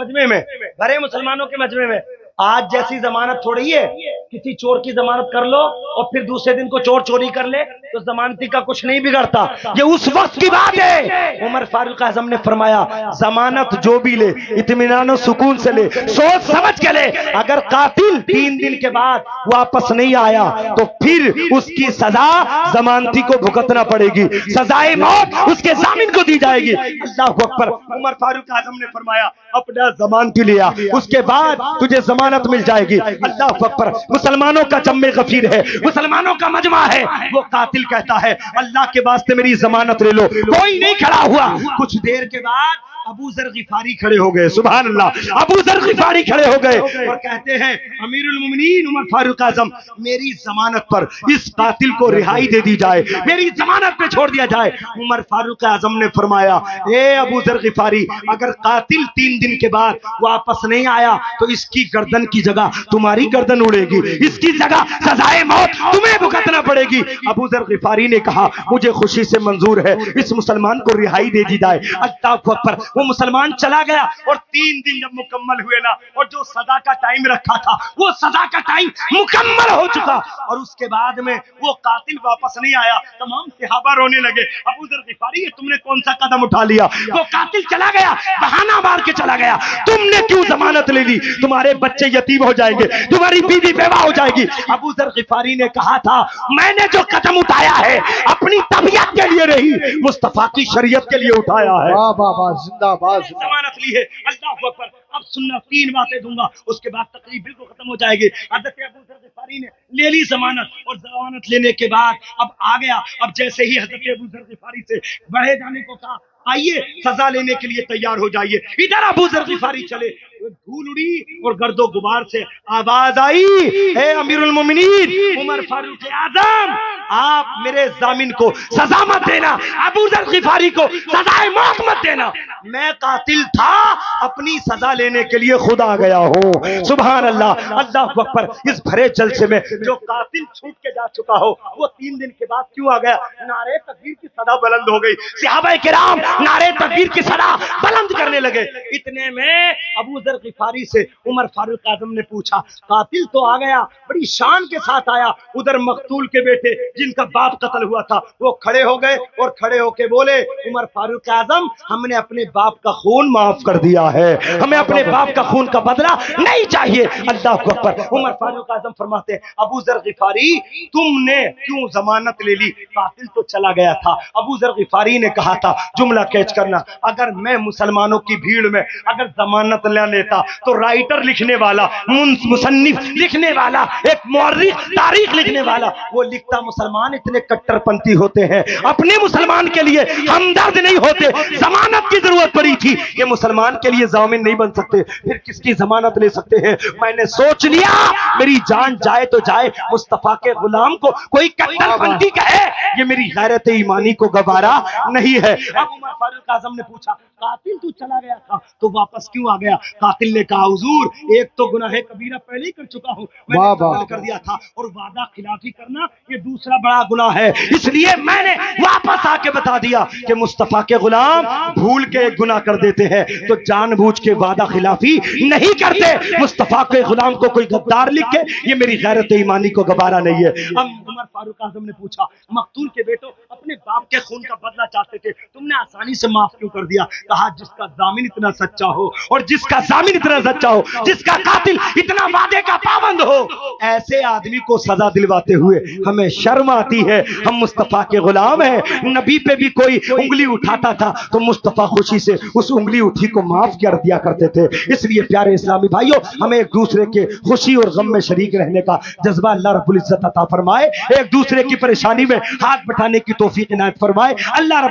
مجمع میں آج جیسی ضمانت تھوڑی ہے، کسی چور کی ضمانت کر لو اور پھر دوسرے دن کو چور چوری کر لے تو ضمانتی کا کچھ نہیں بگڑتا، یہ اس وقت کی بات ہے۔ عمر فاروق اعظم نے فرمایا ضمانت جو بھی لے اطمینان و سکون سے لے، سوچ سمجھ کے لے، اگر قاتل 3 دن کے بعد واپس نہیں آیا تو پھر اس کی سزا ضمانتی کو بھگتنا پڑے گی، سزائے موت اس کے ضامن کو دی جائے گی۔ اللہ اکبر، عمر فاروق اعظم نے فرمایا اپنا ضمانتی لیا، اس کے بعد تجھے ضمانت مل جائے گی۔ اللہ اکبر۔ مسلمانوں کا جمع غفیر ہے، مسلمانوں کا مجمع ہے. وہ قاتل کہتا ہے اللہ کے واسطے میری ضمانت لے لو. کوئی نہیں کھڑا ہوا. کچھ دیر کے بعد ابو ذر غفاری کھڑے ہو گئے. سبحان اللہ. ابو ذر غفاری کھڑے ہو گئے اور کہتے ہیں امیر المومنین عمر فاروق اعظم میری ضمانت پر اس قاتل کو رہائی دے دی جائے، میری ضمانت پہ چھوڑ دیا جائے. عمر فاروق اعظم نے فرمایا اے ابو ذر غفاری اگر قاتل 3 دن کے بعد واپس نہیں آیا تو اس کی گردن کی جگہ تمہاری گردن اڑے گی، اس کی جگہ سزائے موت تمہیں بھگتنا پڑے گی. ابو ذر غفاری نے کہا مجھے خوشی سے منظور ہے، اس مسلمان کو رہائی دے دی جائے. اللہ اکبر. وہ مسلمان چلا گیا اور 3 دن جب مکمل ہوئے نا اور جو سزا کا ٹائم رکھا تھا وہ سزا کا ٹائم مکمل ہو چکا اور اس کے بعد میں وہ قاتل واپس نہیں آیا. تمام صحابہ رونے لگے. ابو ذر غفاری تم نے کون سا قدم اٹھا لیا؟ وہ قاتل چلا گیا، بہانہ مار کے چلا گیا. تم نے کیوں ضمانت لے لی؟ تمہارے بچے یتیم ہو جائیں گے، تمہاری بیوی بیوہ ہو جائے گی. ابو ذر غفاری نے کہا تھا میں نے جو قدم اٹھایا ہے اپنی طبیعت کے لیے نہیں، مصطفیٰ کی شریعت کے لیے اٹھایا ہے. واہ واہ واہ، زندہ باد. ضمانت لی ہے. اللہ اکبر. اب سننا 3 باتیں دوں گا اس کے بعد تقریب بالکل ختم ہو جائے گی. حضرت ابو ذر غفاری نے لے لی ضمانت اور ضمانت لینے کے بعد اب آ گیا. اب جیسے ہی حضرت ابو ذر غفاری سے بڑھے جانے کو کہا آئیے سزا لینے کے لیے تیار ہو جائیے. ادھر ابو ذر غفاری چلے. دھول اڑی اور گرد و غبار سے آواز آئی اے امیر المومنین عمر فاروق اعظم آپ میرے ضامن کو سزا مت دینا، ابو ذر غفاری کو سزائے موت مت دینا. میں قاتل تھا، اپنی سزا لینے کے لیے خود آ گیا ہوں. سبحان اللہ. اللہ اکبر. اس بھرے جلسے میں جو قاتل چھوٹ کے جا چکا ہو وہ 3 دن کے بعد کیوں آ گیا؟ نعرے تکبیر کی صدا بلند ہو گئی. صحابہ کرام نعرے تکبیر کی صدا بلند کرنے لگے. اتنے میں ابو ذر غفاری سے عمر فاروق اعظم نے پوچھا قاتل تو آ گیا، بڑی شان کے ساتھ آیا. ادھر مقتول کے بیٹے جن کا باپ قتل ہوا تھا وہ کھڑے ہو گئے اور کھڑے ہو کے بولے عمر فاروق اعظم ہم نے اپنے باپ کا خون معاف کر دیا ہے، ہمیں اپنے باپ کا خون کا بدلہ نہیں چاہیے. اللہ اکبر. عمر فاروق اعظم فرماتے ہیں ابو ذر غفاری تم نے کیوں ضمانت لے لی؟ قاتل تو چلا گیا تھا. ابو ذر غفاری نے کہا تھا جملہ کیچ کرنا اگر میں مسلمانوں کی بھیڑ میں اگر ضمانت نہ لیتا تو رائٹر لکھنے والا، مصنف لکھنے والا، ایک مورخ تاریخ لکھنے والا وہ لکھتا مسلمان اتنے کٹر پنتھی ہوتے ہیں اپنے مسلمان کے لیے ہمدرد نہیں ہوتے، ضمانت کی ضرورت پڑی تھی کہ مسلمان کے لیے ضامن نہیں بن سکتے پھر کس کی ضمانت لے سکتے ہیں. میں نے سوچ لیا میری جان جائے تو جائے، مصطفیٰ کے غلام کو کوئی کٹر پنتھی کہے یہ میری غیرت ایمانی کو گوارا نہیں ہے. اب عمر فاروق اعظم نے پوچھا قاتل تو چلا گیا تھا تو واپس کیوں آ گیا؟ قاتل نے کہا حضور ایک تو گناہ کبیرہ پہلے ہی کر چکا ہوں، میں نے قتل کر دیا تھا اور وعدہ خلافی کرنا یہ دوسرا بڑا گناہ ہے، اس لیے میں نے واپس آ کے بتا دیا کہ مصطفیٰ کے غلام بھول کے ایک گناہ کر دیتے ہیں تو جان بوجھ کے وعدہ خلافی نہیں کرتے. مصطفیٰ کے غلام کو کوئی غدار لکھ کے یہ میری غیرت ایمانی کو گوارا نہیں ہے. اب عمر فاروق اعظم نے پوچھا مقتول کے بیٹوں اپنے باپ کے خون کا بدلہ چاہتے تھے، تم نے آسانی سے معاف کیوں کر دیا؟ کہا جس کا ضامن اتنا سچا ہو اور جس کا ضامن اتنا سچا ہو، جس کا قاتل اتنا وعدے کا پابند ہو، ایسے آدمی کو سزا دلواتے ہوئے ہمیں شرم آتی ہے. ہم مصطفیٰ کے غلام ہیں. نبی پہ بھی کوئی انگلی اٹھاتا تھا تو مصطفیٰ خوشی سے اس انگلی اٹھی کو معاف کر دیا کرتے تھے. اس لیے پیارے اسلامی بھائیوں ہمیں ایک دوسرے کے خوشی اور غم میں شریک رہنے کا جذبہ اللہ رب العزت عطا فرمائے، ایک دوسرے کی پریشانی میں ہاتھ بٹھانے کی توفیق عنایت فرمائے. اللہ رب